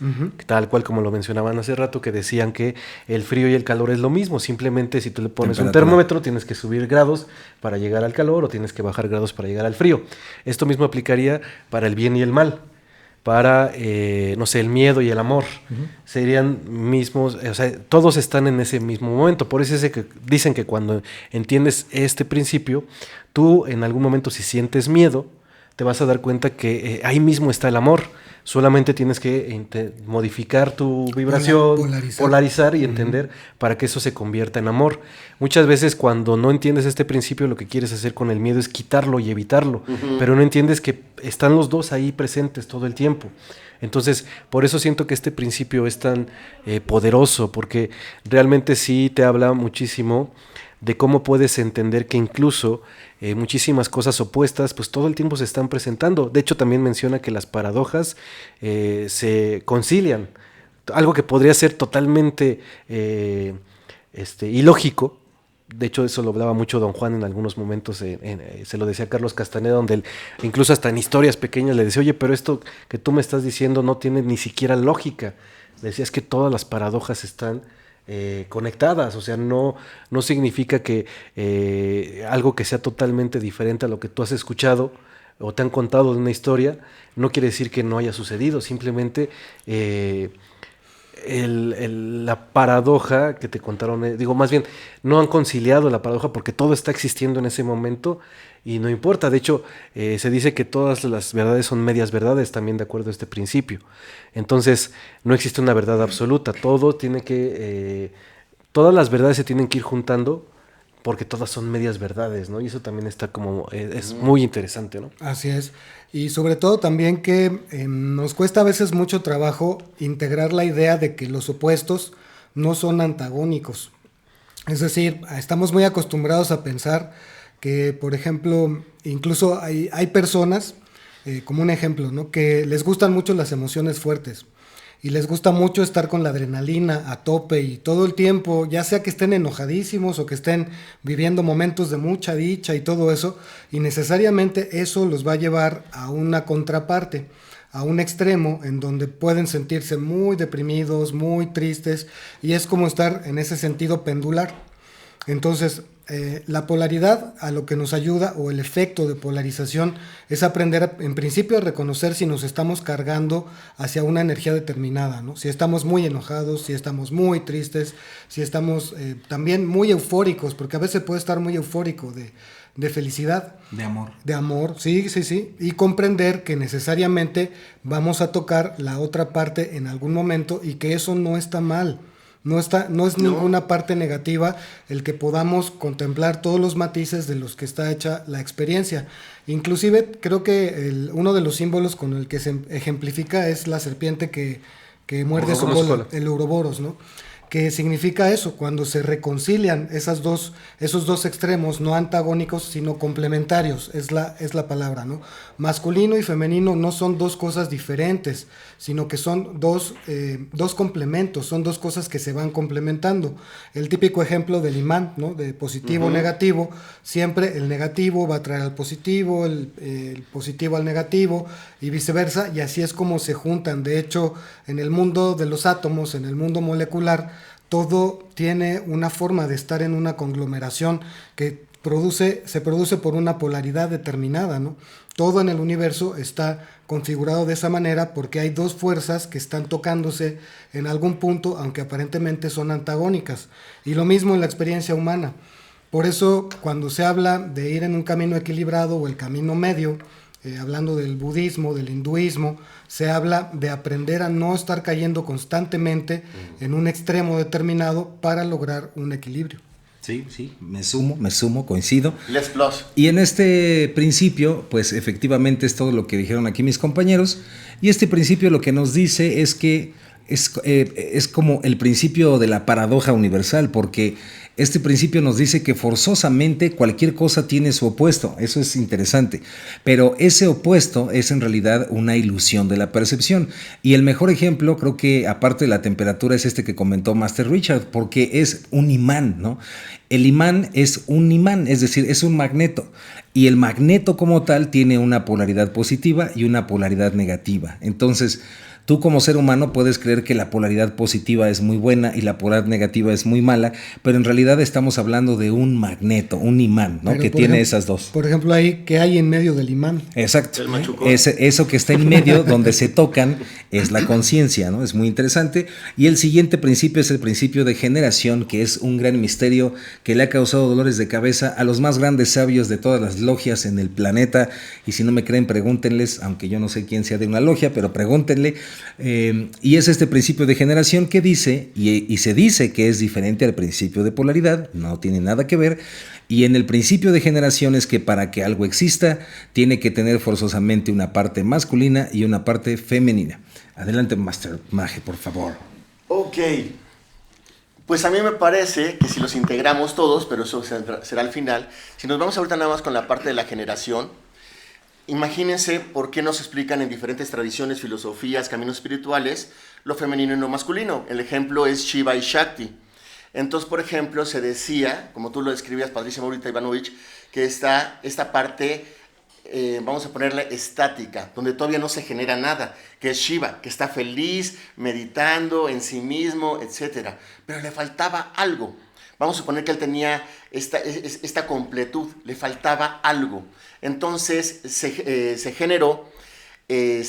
tal cual como lo mencionaban hace rato, que decían que el frío y el calor es lo mismo, simplemente si tú le pones un termómetro tienes que subir grados para llegar al calor o tienes que bajar grados para llegar al frío. Esto mismo aplicaría para el bien y el mal, para, no sé, el miedo y el amor. Serían mismos, o sea, todos están en ese mismo momento. Por eso es que dicen que cuando entiendes este principio, tú en algún momento si sientes miedo, te vas a dar cuenta que ahí mismo está el amor. Solamente tienes que modificar tu vibración, polarizar y entender para que eso se convierta en amor. Muchas veces cuando no entiendes este principio, lo que quieres hacer con el miedo es quitarlo y evitarlo, pero no entiendes que están los dos ahí presentes todo el tiempo. Entonces, por eso siento que este principio es tan poderoso, porque realmente sí te habla muchísimo de cómo puedes entender que incluso muchísimas cosas opuestas, pues todo el tiempo se están presentando. De hecho, también menciona que las paradojas se concilian. Algo que podría ser totalmente ilógico. De hecho, eso lo hablaba mucho Don Juan en algunos momentos, se lo decía Carlos Castaneda, donde él, incluso hasta en historias pequeñas le decía, oye, pero esto que tú me estás diciendo no tiene ni siquiera lógica. Le decía, es que todas las paradojas están conectadas, o sea, no significa que algo que sea totalmente diferente a lo que tú has escuchado o te han contado de una historia, no quiere decir que no haya sucedido, simplemente la paradoja que te contaron, digo, más bien, no han conciliado la paradoja porque todo está existiendo en ese momento y no importa. De hecho, se dice que todas las verdades son medias verdades, también de acuerdo a este principio. Entonces, no existe una verdad absoluta, todas las verdades se tienen que ir juntando porque todas son medias verdades, ¿no? Y eso también está como, es muy interesante, ¿no? Así es. Y sobre todo también que nos cuesta a veces mucho trabajo integrar la idea de que los opuestos no son antagónicos. Es decir, estamos muy acostumbrados a pensar que, por ejemplo, incluso hay personas, como un ejemplo, ¿no?, que les gustan mucho las emociones fuertes. Y les gusta mucho estar con la adrenalina a tope y todo el tiempo, ya sea que estén enojadísimos o que estén viviendo momentos de mucha dicha y todo eso, y necesariamente eso los va a llevar a una contraparte, a un extremo en donde pueden sentirse muy deprimidos, muy tristes, y es como estar en ese sentido pendular. Entonces, la polaridad a lo que nos ayuda, o el efecto de polarización, es aprender en principio a reconocer si nos estamos cargando hacia una energía determinada, ¿no? Si estamos muy enojados, si estamos muy tristes, si estamos también muy eufóricos, porque a veces puede estar muy eufórico de felicidad. De amor, sí. Y comprender que necesariamente vamos a tocar la otra parte en algún momento y que eso no está mal. No es ninguna parte negativa el que podamos contemplar todos los matices de los que está hecha la experiencia. Inclusive creo que uno de los símbolos con el que se ejemplifica es la serpiente que muerde su cola, el Ouroboros, ¿no? Que significa eso, cuando se reconcilian esos dos extremos, no antagónicos, sino complementarios, es la palabra, ¿no? Masculino y femenino no son dos cosas diferentes, sino que son dos complementos, son dos cosas que se van complementando. El típico ejemplo del imán, ¿no?, de positivo, negativo, siempre el negativo va a traer al positivo, el positivo al negativo, y viceversa, y así es como se juntan. De hecho, en el mundo de los átomos, en el mundo molecular, todo tiene una forma de estar en una conglomeración que se produce por una polaridad determinada, ¿no? Todo en el universo está configurado de esa manera porque hay dos fuerzas que están tocándose en algún punto, aunque aparentemente son antagónicas. Y lo mismo en la experiencia humana. Por eso, cuando se habla de ir en un camino equilibrado o el camino medio, hablando del budismo, del hinduismo, se habla de aprender a no estar cayendo constantemente en un extremo determinado para lograr un equilibrio. Sí, me sumo, coincido. Les plus. Y en este principio, pues efectivamente es todo lo que dijeron aquí mis compañeros, y este principio lo que nos dice es que es como el principio de la paradoja universal, porque Este principio nos dice que forzosamente cualquier cosa tiene su opuesto, eso es interesante, pero ese opuesto es en realidad una ilusión de la percepción. Y el mejor ejemplo, creo que aparte de la temperatura, es este que comentó Master Richard, porque es un imán, ¿no? El imán es un imán, es decir, es un magneto. Y el magneto como tal tiene una polaridad positiva y una polaridad negativa. Entonces, tú como ser humano puedes creer que la polaridad positiva es muy buena y la polaridad negativa es muy mala, pero en realidad estamos hablando de un magneto, un imán, ¿no? Que tiene esas dos. Por ejemplo, ahí, ¿qué hay en medio del imán? Exacto. El machucón. Eso que está en medio, donde se tocan, es la conciencia, ¿no? Es muy interesante. Y el siguiente principio es el principio de generación, que es un gran misterio que le ha causado dolores de cabeza a los más grandes sabios de todas las logias en el planeta. Y si no me creen, pregúntenles, aunque yo no sé quién sea de una logia, pero pregúntenle. Y es este principio de generación que dice, y se dice que es diferente al principio de polaridad, no tiene nada que ver, y en el principio de generación es que para que algo exista, tiene que tener forzosamente una parte masculina y una parte femenina. Adelante, Master Mage, por favor. Ok, pues a mí me parece que si los integramos todos, pero eso será al final, si nos vamos ahorita nada más con la parte de la generación, imagínense por qué nos explican en diferentes tradiciones, filosofías, caminos espirituales, lo femenino y lo masculino. El ejemplo es Shiva y Shakti. Entonces, por ejemplo, se decía, como tú lo describías, padrísimo ahorita, Ivanovich, que está esta parte, vamos a ponerle estática, donde todavía no se genera nada, que es Shiva, que está feliz, meditando en sí mismo, etc. Pero le faltaba algo. Vamos a suponer que él tenía esta completud, le faltaba algo. Entonces se generó que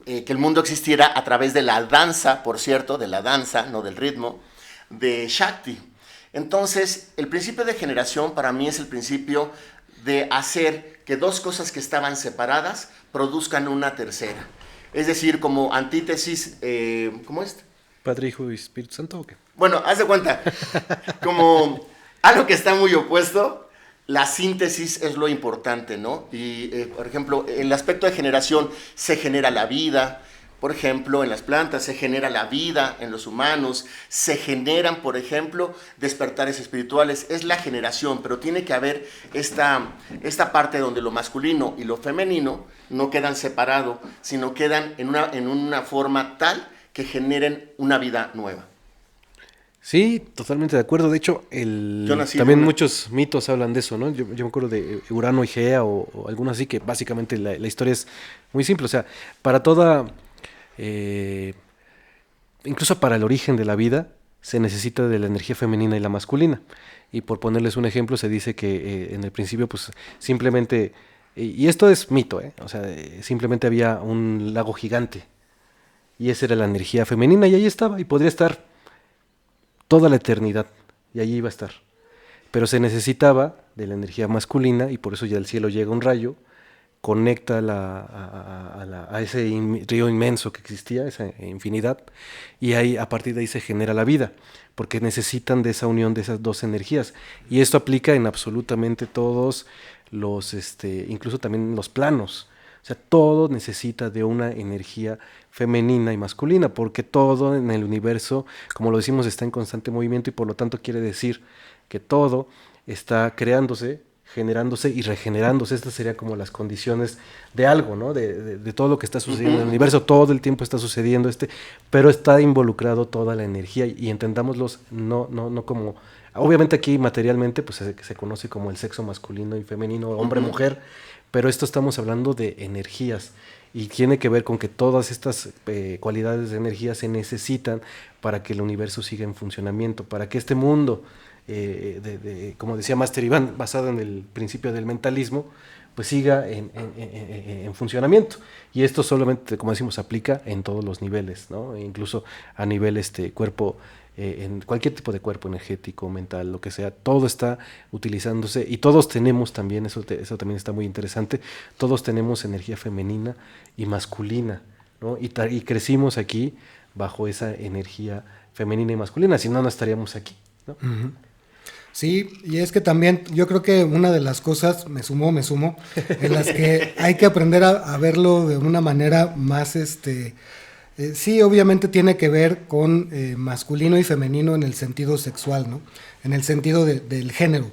el mundo existiera a través de la danza, por cierto, de la danza, no del ritmo, de Shakti. Entonces, el principio de generación para mí es el principio de hacer que dos cosas que estaban separadas produzcan una tercera. Es decir, como antítesis, ¿cómo es? Padre, Hijo y Espíritu Santo, ¿o qué? Bueno, haz de cuenta, como algo que está muy opuesto, la síntesis es lo importante, ¿no? Y, por ejemplo, en el aspecto de generación se genera la vida, por ejemplo, en las plantas se genera la vida, en los humanos se generan, por ejemplo, despertares espirituales. Es la generación, pero tiene que haber esta parte donde lo masculino y lo femenino no quedan separados, sino quedan en una forma tal que generen una vida nueva. Sí, totalmente de acuerdo. De hecho, también muchos mitos hablan de eso, ¿no? Yo me acuerdo de Urano y Gea o algunos así, que básicamente la historia es muy simple. O sea, para toda... incluso para el origen de la vida se necesita de la energía femenina y la masculina. Y por ponerles un ejemplo, se dice que en el principio, pues simplemente... y esto es mito, o sea, simplemente había un lago gigante. Y esa era la energía femenina y ahí estaba. Y podría estar toda la eternidad, y allí iba a estar. Pero se necesitaba de la energía masculina, y por eso ya del cielo llega un rayo, conecta a ese río inmenso que existía, esa infinidad, y ahí, a partir de ahí se genera la vida, porque necesitan de esa unión de esas dos energías. Y esto aplica en absolutamente todos los, incluso también los planos. O sea, todo necesita de una energía femenina y masculina, porque todo en el universo, como lo decimos, está en constante movimiento y por lo tanto quiere decir que todo está creándose, generándose y regenerándose. Estas serían como las condiciones de algo, ¿no? De todo lo que está sucediendo en el universo. Todo el tiempo está sucediendo pero está involucrado toda la energía y entendámoslos no como... Obviamente aquí materialmente pues se conoce como el sexo masculino y femenino, hombre-mujer, pero esto estamos hablando de energías y tiene que ver con que todas estas cualidades de energía se necesitan para que el universo siga en funcionamiento, para que este mundo, como decía Master Iván, basado en el principio del mentalismo, pues siga en funcionamiento. Y esto solamente, como decimos, aplica en todos los niveles, ¿no? E incluso a nivel cuerpo, en cualquier tipo de cuerpo energético, mental, lo que sea, todo está utilizándose y todos tenemos también, eso también está muy interesante, todos tenemos energía femenina y masculina, ¿no? Y crecimos aquí bajo esa energía femenina y masculina, si no, no estaríamos aquí, ¿no? Uh-huh. Sí, y es que también yo creo que una de las cosas, me sumo, en las que hay que aprender a verlo de una manera más Sí, obviamente tiene que ver con masculino y femenino en el sentido sexual, ¿no? En el sentido del género,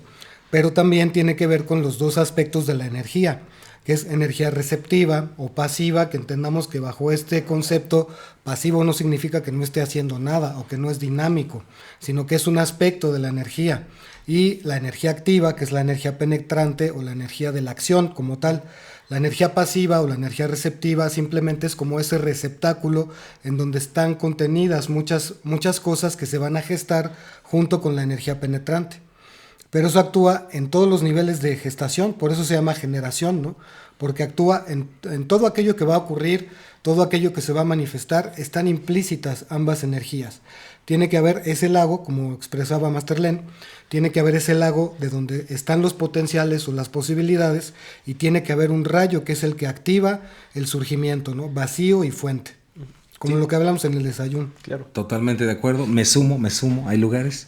pero también tiene que ver con los dos aspectos de la energía, que es energía receptiva o pasiva, que entendamos que bajo este concepto pasivo no significa que no esté haciendo nada o que no es dinámico, sino que es un aspecto de la energía, y la energía activa, que es la energía penetrante o la energía de la acción como tal. La energía pasiva o la energía receptiva simplemente es como ese receptáculo en donde están contenidas muchas cosas que se van a gestar junto con la energía penetrante. Pero eso actúa en todos los niveles de gestación, por eso se llama generación, ¿no? Porque actúa en todo aquello que va a ocurrir, todo aquello que se va a manifestar, están implícitas ambas energías. Tiene que haber ese lago, como expresaba Master Len, tiene que haber ese lago de donde están los potenciales o las posibilidades, y tiene que haber un rayo que es el que activa el surgimiento, ¿no? Vacío y fuente. Como lo que hablamos en el desayuno. Claro. Totalmente de acuerdo, me sumo, hay lugares.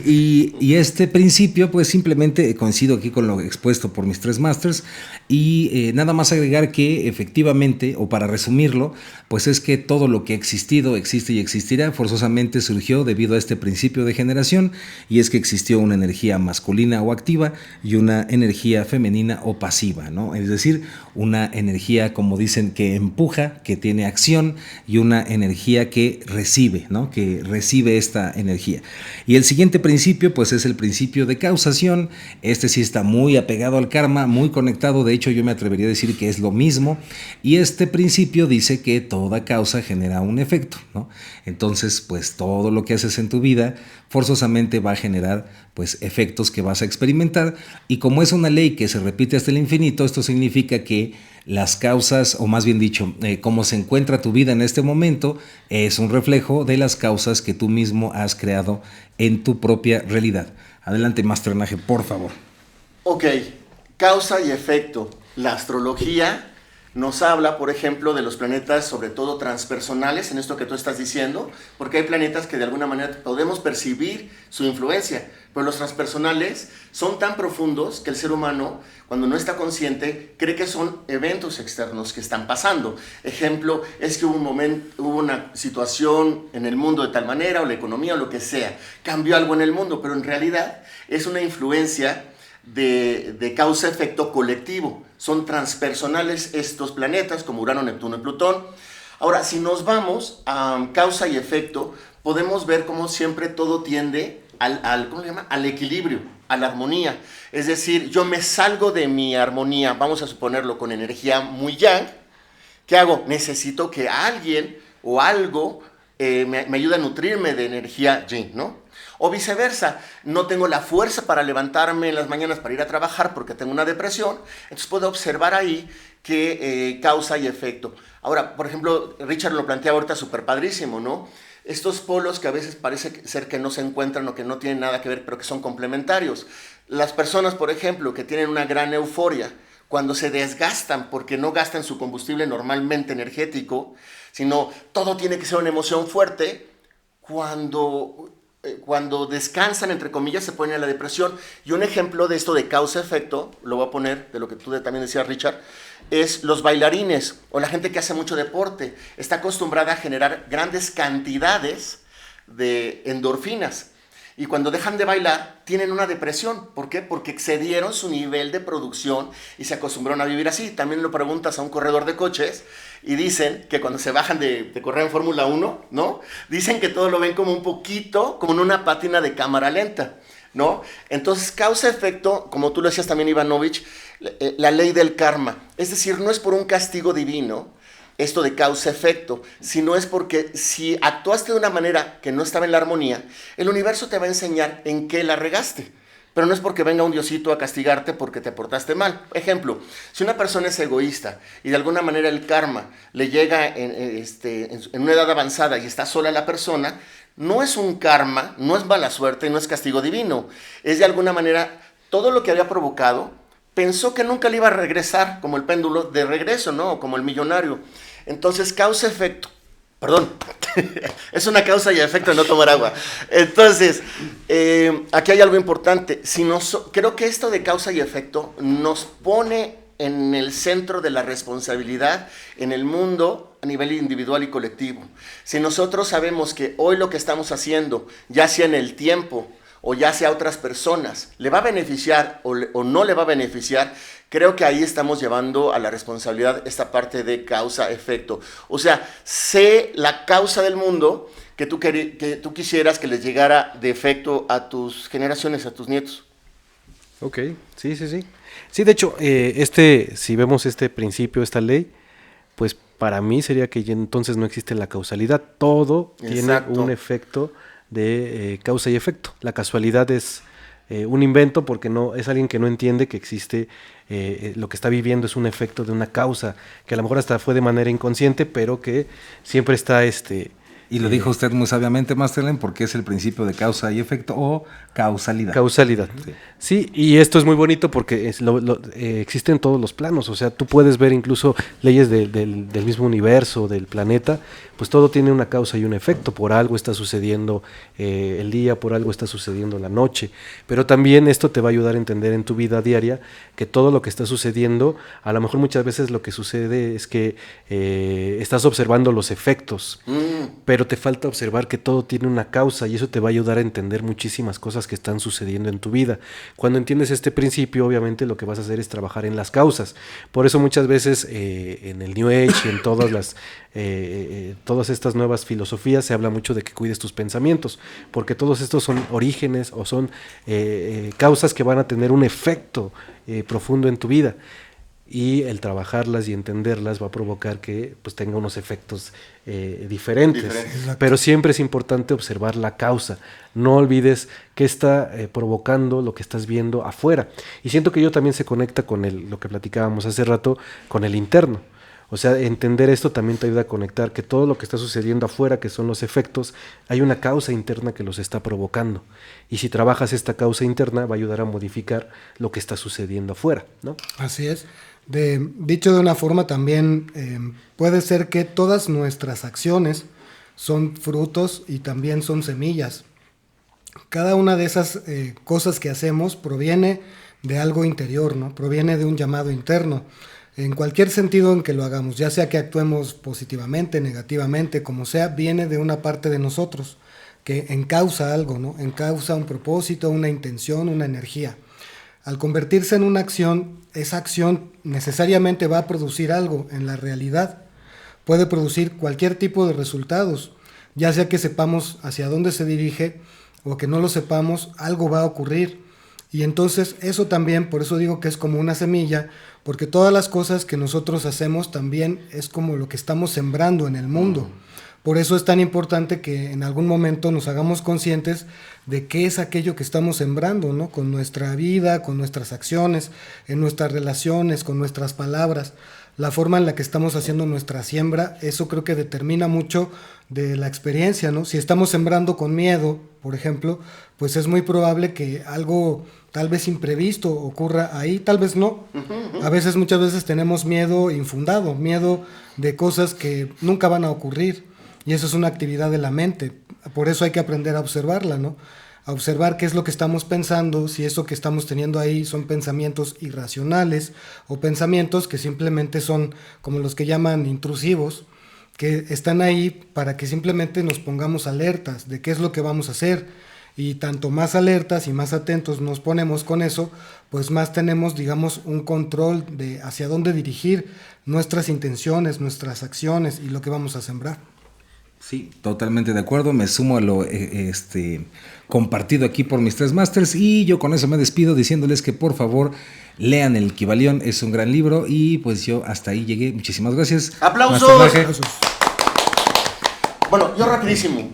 Y este principio, pues simplemente coincido aquí con lo expuesto por mis tres masters, y nada más agregar que efectivamente, o para resumirlo, pues es que todo lo que ha existido, existe y existirá, forzosamente surgió debido a este principio de generación, y es que existió una energía masculina o activa y una energía femenina o pasiva, ¿no? Es decir, una energía, como dicen, que empuja, que tiene acción, y una energía que recibe, ¿no? Que recibe esta energía. Y el siguiente principio, pues es el principio de causación. Este sí está muy apegado al karma, muy conectado. De hecho, yo me atrevería a decir que es lo mismo. Y este principio dice que toda causa genera un efecto, ¿no? Entonces, pues todo lo que haces en tu vida forzosamente va a generar, pues, efectos que vas a experimentar. Y como es una ley que se repite hasta el infinito, esto significa que las causas, o más bien dicho, cómo se encuentra tu vida en este momento, es un reflejo de las causas que tú mismo has creado en tu propia realidad. Adelante, Master Naje, por favor. Ok, causa y efecto. La astrología nos habla, por ejemplo, de los planetas, sobre todo transpersonales, en esto que tú estás diciendo, porque hay planetas que de alguna manera podemos percibir su influencia, pero los transpersonales son tan profundos que el ser humano, cuando no está consciente, cree que son eventos externos que están pasando. Ejemplo, es que hubo una situación en el mundo de tal manera, o la economía, o lo que sea, cambió algo en el mundo, pero en realidad es una influencia de causa-efecto colectivo. Son transpersonales estos planetas, como Urano, Neptuno y Plutón. Ahora, si nos vamos a causa y efecto, podemos ver cómo siempre todo tiende ¿cómo se llama? Al equilibrio, a la armonía. Es decir, yo me salgo de mi armonía, vamos a suponerlo con energía muy yang. ¿Qué hago? Necesito que alguien o algo me ayude a nutrirme de energía yin, ¿no? O viceversa, no tengo la fuerza para levantarme en las mañanas para ir a trabajar porque tengo una depresión, entonces puedo observar ahí que causa y efecto. Ahora, por ejemplo, Richard lo plantea ahorita súper padrísimo, ¿no? Estos polos que a veces parece ser que no se encuentran o que no tienen nada que ver, pero que son complementarios. Las personas, por ejemplo, que tienen una gran euforia, cuando se desgastan porque no gastan su combustible normalmente energético, sino todo tiene que ser una emoción fuerte, cuando descansan, entre comillas, se ponen a la depresión. Y un ejemplo de esto de causa-efecto, lo voy a poner de lo que tú también decías, Richard, es los bailarines o la gente que hace mucho deporte. Está acostumbrada a generar grandes cantidades de endorfinas. Y cuando dejan de bailar, tienen una depresión. ¿Por qué? Porque excedieron su nivel de producción y se acostumbraron a vivir así. También lo preguntas a un corredor de coches y dicen que cuando se bajan de correr en Fórmula 1, ¿no? Dicen que todo lo ven como un poquito, como en una pátina de cámara lenta, ¿no? Entonces, causa-efecto, como tú lo decías también, Ivanovich, la ley del karma. Es decir, no es por un castigo divino, esto de causa-efecto, sino es porque si actuaste de una manera que no estaba en la armonía, el universo te va a enseñar en qué la regaste. Pero no es porque venga un diosito a castigarte porque te portaste mal. Ejemplo, si una persona es egoísta y de alguna manera el karma le llega en una edad avanzada y está sola la persona, no es un karma, no es mala suerte, no es castigo divino. Es de alguna manera todo lo que había provocado, pensó que nunca le iba a regresar, como el péndulo de regreso, ¿no? Como el millonario. Entonces, causa-efecto. Perdón, es una causa y efecto de no tomar agua. Entonces, aquí hay algo importante. Creo que esto de causa y efecto nos pone en el centro de la responsabilidad en el mundo a nivel individual y colectivo. Si nosotros sabemos que hoy lo que estamos haciendo, ya sea en el tiempo o ya sea a otras personas, le va a beneficiar o no le va a beneficiar, creo que ahí estamos llevando a la responsabilidad esta parte de causa-efecto. O sea, sé la causa del mundo que tú quisieras que les llegara de efecto a tus generaciones, a tus nietos. Ok, sí. Sí, de hecho, si vemos este principio, esta ley, pues para mí sería que ya entonces no existe la causalidad. Todo Exacto. tiene un efecto de causa y efecto. La casualidad es un invento porque no es alguien que no entiende que existe, lo que está viviendo es un efecto de una causa, que a lo mejor hasta fue de manera inconsciente, pero que siempre está Y lo dijo usted muy sabiamente, Masterlen, porque es el principio de causa y efecto o causalidad. Causalidad. Sí, y esto es muy bonito porque existe en todos los planos. O sea, tú puedes ver incluso leyes del mismo universo, del planeta, pues todo tiene una causa y un efecto. Por algo está sucediendo el día, por algo está sucediendo la noche. Pero también esto te va a ayudar a entender en tu vida diaria que todo lo que está sucediendo, a lo mejor muchas veces lo que sucede es que estás observando los efectos, pero te falta observar que todo tiene una causa y eso te va a ayudar a entender muchísimas cosas que están sucediendo en tu vida. Cuando entiendes este principio, obviamente lo que vas a hacer es trabajar en las causas. Por eso muchas veces en el New Age y en todas estas nuevas filosofías se habla mucho de que cuides tus pensamientos, porque todos estos son orígenes o son causas que van a tener un efecto profundo en tu vida. Y el trabajarlas y entenderlas va a provocar que pues tenga unos efectos diferentes. Pero siempre es importante observar la causa. No olvides qué está provocando lo que estás viendo afuera. Y siento que ello también se conecta con lo que platicábamos hace rato, con el interno. O sea, entender esto también te ayuda a conectar que todo lo que está sucediendo afuera, que son los efectos, hay una causa interna que los está provocando. Y si trabajas esta causa interna, va a ayudar a modificar lo que está sucediendo afuera, ¿no? Así es. Dicho de una forma también, puede ser que todas nuestras acciones son frutos y también son semillas. Cada una de esas cosas que hacemos proviene de algo interior, ¿no? Proviene de un llamado interno. En cualquier sentido en que lo hagamos, ya sea que actuemos positivamente, negativamente, como sea, viene de una parte de nosotros que encausa algo, ¿no? Encausa un propósito, una intención, una energía. Al convertirse en una acción, esa acción necesariamente va a producir algo en la realidad. Puede producir cualquier tipo de resultados, ya sea que sepamos hacia dónde se dirige o que no lo sepamos, algo va a ocurrir. Y entonces eso también, por eso digo que es como una semilla, porque todas las cosas que nosotros hacemos también es como lo que estamos sembrando en el mundo. Por eso es tan importante que en algún momento nos hagamos conscientes de qué es aquello que estamos sembrando, ¿no? Con nuestra vida, con nuestras acciones, en nuestras relaciones, con nuestras palabras. La forma en la que estamos haciendo nuestra siembra, eso creo que determina mucho de la experiencia, ¿no? Si estamos sembrando con miedo, por ejemplo, pues es muy probable que algo tal vez imprevisto ocurra ahí, tal vez no. A veces, muchas veces tenemos miedo infundado, miedo de cosas que nunca van a ocurrir, y eso es una actividad de la mente. Por eso hay que aprender a observarla, ¿no? A observar qué es lo que estamos pensando, si eso que estamos teniendo ahí son pensamientos irracionales o pensamientos que simplemente son como los que llaman intrusivos, que están ahí para que simplemente nos pongamos alertas de qué es lo que vamos a hacer. Y tanto más alertas y más atentos nos ponemos con eso, pues más tenemos, digamos, un control de hacia dónde dirigir nuestras intenciones, nuestras acciones y lo que vamos a sembrar. Sí, totalmente de acuerdo. Me sumo a lo compartido aquí por mis tres masters y yo con eso me despido diciéndoles que por favor lean El Kybalión, es un gran libro y pues yo hasta ahí llegué. Muchísimas gracias. ¡Aplausos! Aplausos. Bueno, yo rapidísimo.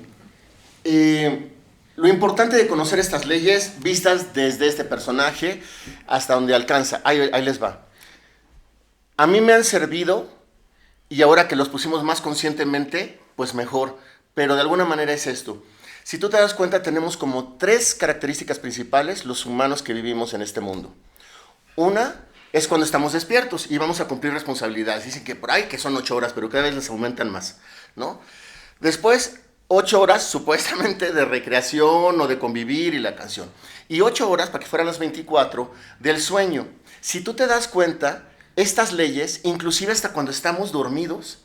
Lo importante de conocer estas leyes vistas desde este personaje hasta donde alcanza. Ahí les va. A mí me han servido y ahora que los pusimos más conscientemente, pues mejor. Pero de alguna manera es esto. Si tú te das cuenta, tenemos como 3 características principales los humanos que vivimos en este mundo. Una es cuando estamos despiertos y vamos a cumplir responsabilidades. Dicen que por ahí que son 8 horas, pero cada vez les aumentan más, ¿no? Después, 8 horas supuestamente de recreación o de convivir y la canción. Y 8 horas, para que fueran las 24, del sueño. Si tú te das cuenta, estas leyes, inclusive hasta cuando estamos dormidos,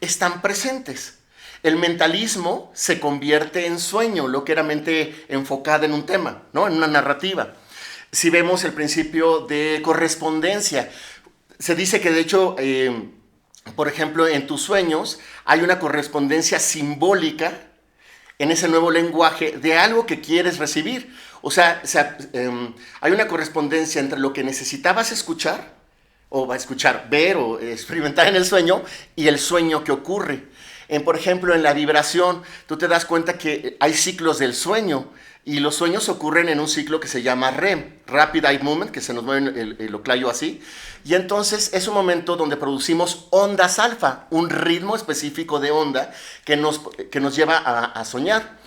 están presentes. El mentalismo se convierte en sueño, lo que era mente enfocada en un tema, ¿no? En una narrativa. Si vemos el principio de correspondencia, se dice que de hecho, por ejemplo, en tus sueños hay una correspondencia simbólica en ese nuevo lenguaje de algo que quieres recibir. O sea, hay una correspondencia entre lo que necesitabas escuchar, o escuchar, ver o experimentar en el sueño, y el sueño que ocurre. Por ejemplo, en la vibración, tú te das cuenta que hay ciclos del sueño, y los sueños ocurren en un ciclo que se llama REM, Rapid Eye Movement, que se nos mueve el oclayo así, y entonces es un momento donde producimos ondas alfa, un ritmo específico de onda que nos lleva a soñar.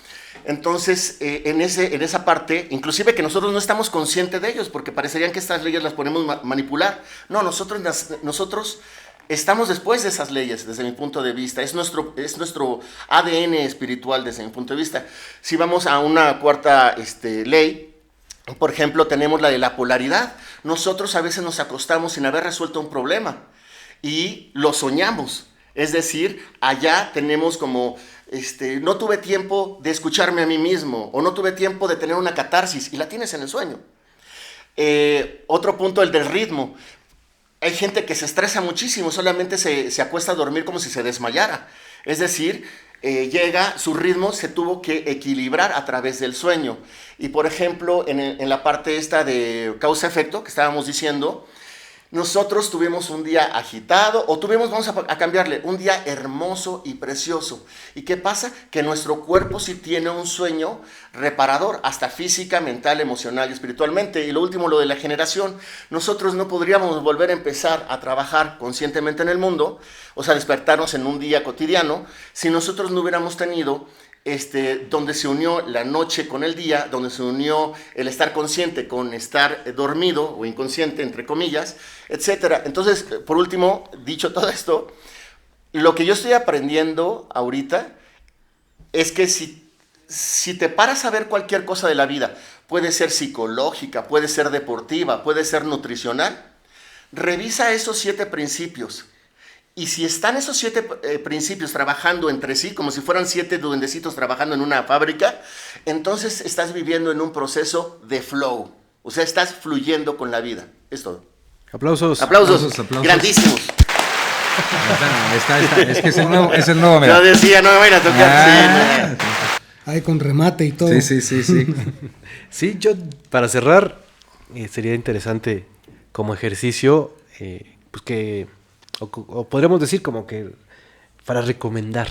Entonces, en esa parte, inclusive que nosotros no estamos conscientes de ellos, porque parecerían que estas leyes las podemos manipular. No, nosotros estamos después de esas leyes, desde mi punto de vista. Es nuestro ADN espiritual, desde mi punto de vista. Si vamos a una cuarta ley, por ejemplo, tenemos la de la polaridad. Nosotros a veces nos acostamos sin haber resuelto un problema y lo soñamos. Es decir, allá tenemos como, no tuve tiempo de escucharme a mí mismo, o no tuve tiempo de tener una catarsis, y la tienes en el sueño. Otro punto, el del ritmo. Hay gente que se estresa muchísimo, solamente se acuesta a dormir como si se desmayara. Es decir, su ritmo se tuvo que equilibrar a través del sueño. Y por ejemplo, en la parte esta de causa-efecto que estábamos diciendo, nosotros tuvimos un día agitado, o vamos a cambiarle, un día hermoso y precioso. ¿Y qué pasa? Que nuestro cuerpo sí tiene un sueño reparador, hasta física, mental, emocional y espiritualmente. Y lo último, lo de la generación. Nosotros no podríamos volver a empezar a trabajar conscientemente en el mundo, o sea, despertarnos en un día cotidiano, si nosotros no hubiéramos tenido donde se unió la noche con el día, donde se unió el estar consciente con estar dormido o inconsciente, entre comillas, etc. Entonces, por último, dicho todo esto, lo que yo estoy aprendiendo ahorita es que si te paras a ver cualquier cosa de la vida, puede ser psicológica, puede ser deportiva, puede ser nutricional, revisa esos 7 principios. Y si están esos 7 principios trabajando entre sí, como si fueran 7 duendecitos trabajando en una fábrica, entonces estás viviendo en un proceso de flow. O sea, estás fluyendo con la vida. Es todo. Aplausos. Aplausos. Grandísimos. Es que es el nuevo, mira. Yo decía, no me vayan a tocar. Ahí con remate y todo. Sí. Sí, yo, para cerrar, sería interesante como ejercicio, pues que... O podríamos decir como que para recomendar,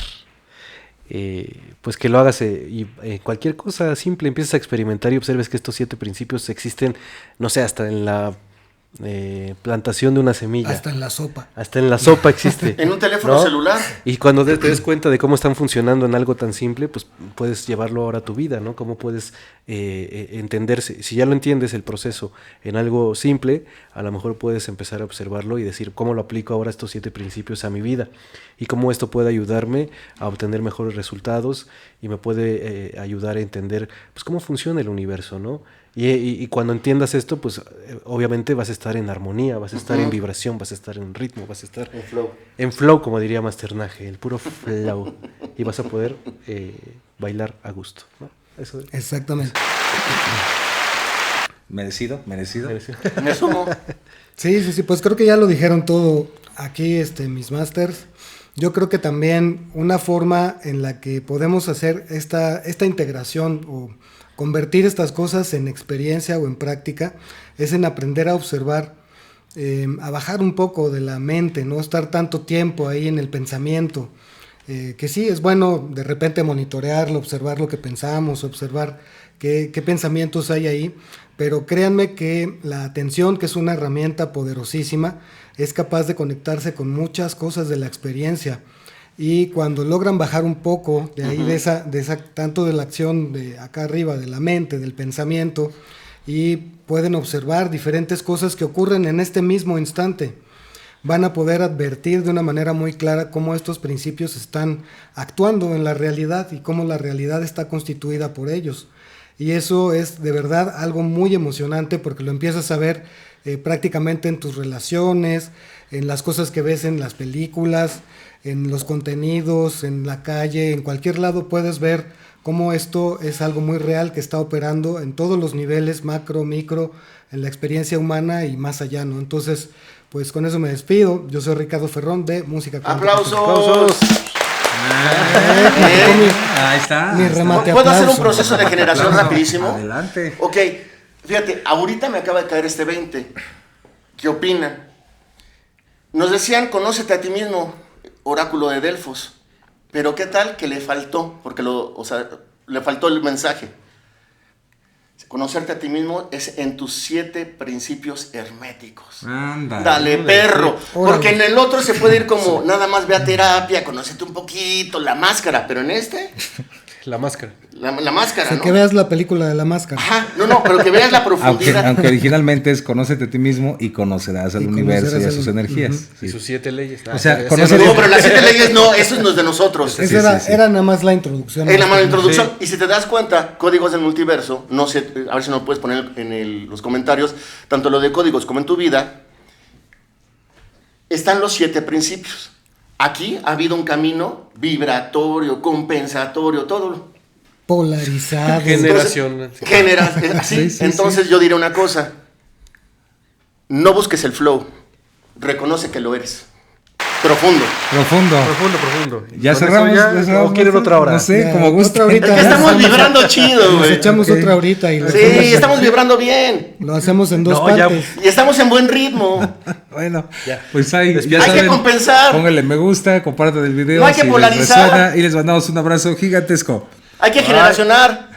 pues que lo hagas y cualquier cosa simple, empieces a experimentar y observes que estos 7 principios existen, no sé, hasta en la plantación de una semilla. Hasta en la sopa. Hasta en la sopa existe. En un teléfono celular. Y cuando te des cuenta de cómo están funcionando en algo tan simple, pues puedes llevarlo ahora a tu vida, ¿no? Cómo puedes entenderse. Si ya lo entiendes el proceso en algo simple, a lo mejor puedes empezar a observarlo y decir cómo lo aplico ahora estos 7 principios a mi vida y cómo esto puede ayudarme a obtener mejores resultados y me puede ayudar a entender pues cómo funciona el universo, ¿no? Y cuando entiendas esto, pues obviamente vas a estar en armonía, vas a estar en vibración, vas a estar en ritmo, vas a estar en flow. En flow, como diría Masternaje, el puro flow. Y vas a poder bailar a gusto, ¿no? Eso es. Exactamente. Merecido. Me sumo. Sí, pues creo que ya lo dijeron todo aquí, mis masters. Yo creo que también una forma en la que podemos hacer esta integración o convertir estas cosas en experiencia o en práctica es en aprender a observar, a bajar un poco de la mente, no estar tanto tiempo ahí en el pensamiento. Que sí, es bueno de repente monitorearlo, observar lo que pensamos, observar qué pensamientos hay ahí, pero créanme que la atención, que es una herramienta poderosísima, es capaz de conectarse con muchas cosas de la experiencia. Y cuando logran bajar un poco de ahí, de esa tanto de la acción de acá arriba, de la mente, del pensamiento, y pueden observar diferentes cosas que ocurren en este mismo instante, van a poder advertir de una manera muy clara cómo estos principios están actuando en la realidad y cómo la realidad está constituida por ellos. Y eso es de verdad algo muy emocionante porque lo empiezas a ver prácticamente en tus relaciones, en las cosas que ves en las películas, en los contenidos, en la calle, en cualquier lado puedes ver cómo esto es algo muy real que está operando en todos los niveles, macro, micro, en la experiencia humana y más allá, ¿no? Entonces, pues con eso me despido. Yo soy Ricardo Ferrón de Música Cuántica. ¡Aplausos! Ahí está. Mi remate. ¿Puedo hacer un aplauso. proceso de generación rapidísimo? Adelante. Ok, fíjate, ahorita me acaba de caer este 20. ¿Qué opinan? Nos decían, conócete a ti mismo, oráculo de Delfos. Pero ¿qué tal que le faltó? Porque le faltó el mensaje. Conocerte a ti mismo es en tus 7 principios herméticos. Anda. Dale, perro. Órale. Porque en el otro se puede ir como, nada más ve a terapia, conócete un poquito, la máscara. Pero en este, La máscara. la máscara, O sea, ¿no? que veas la película de la máscara. Ajá, no, pero que veas la Aunque, profundidad. aunque originalmente es conócete a ti mismo y conocerás al Y universo y a conocerás sus el- energías. Y Sí. sus 7 leyes. O sea, ese conoce- No, pero las 7 leyes no, eso no es de nosotros. Esa Sí, era, sí, sí. era nada más la introducción. En la mala introducción. Sí. Y si te das cuenta, códigos del multiverso, no sé, a ver si nos puedes poner en los comentarios, tanto lo de códigos como en tu vida, están los 7 principios. Aquí ha habido un camino vibratorio, compensatorio, todo. Polarizado. Generación. Así. Sí, Entonces yo diré una cosa. No busques el flow. Reconoce que lo eres. Profundo. Profundo. Profundo. Ya Con cerramos. eso ya cerramos. ¿O quieren otra hora? No sé, Ya, como otra gusta. ahorita. Es que estamos vibrando chido, Nos güey. echamos Ok. otra ahorita y lo Sí, hacemos, estamos vibrando bien. lo hacemos en dos No, ya. partes. Y estamos en buen ritmo. Bueno, Ya. pues ahí ya Hay que saben. compensar. Pónganle me gusta, compartan el video. No hay que si les polarizar. resuena, y les mandamos un abrazo gigantesco. Hay que generacionar.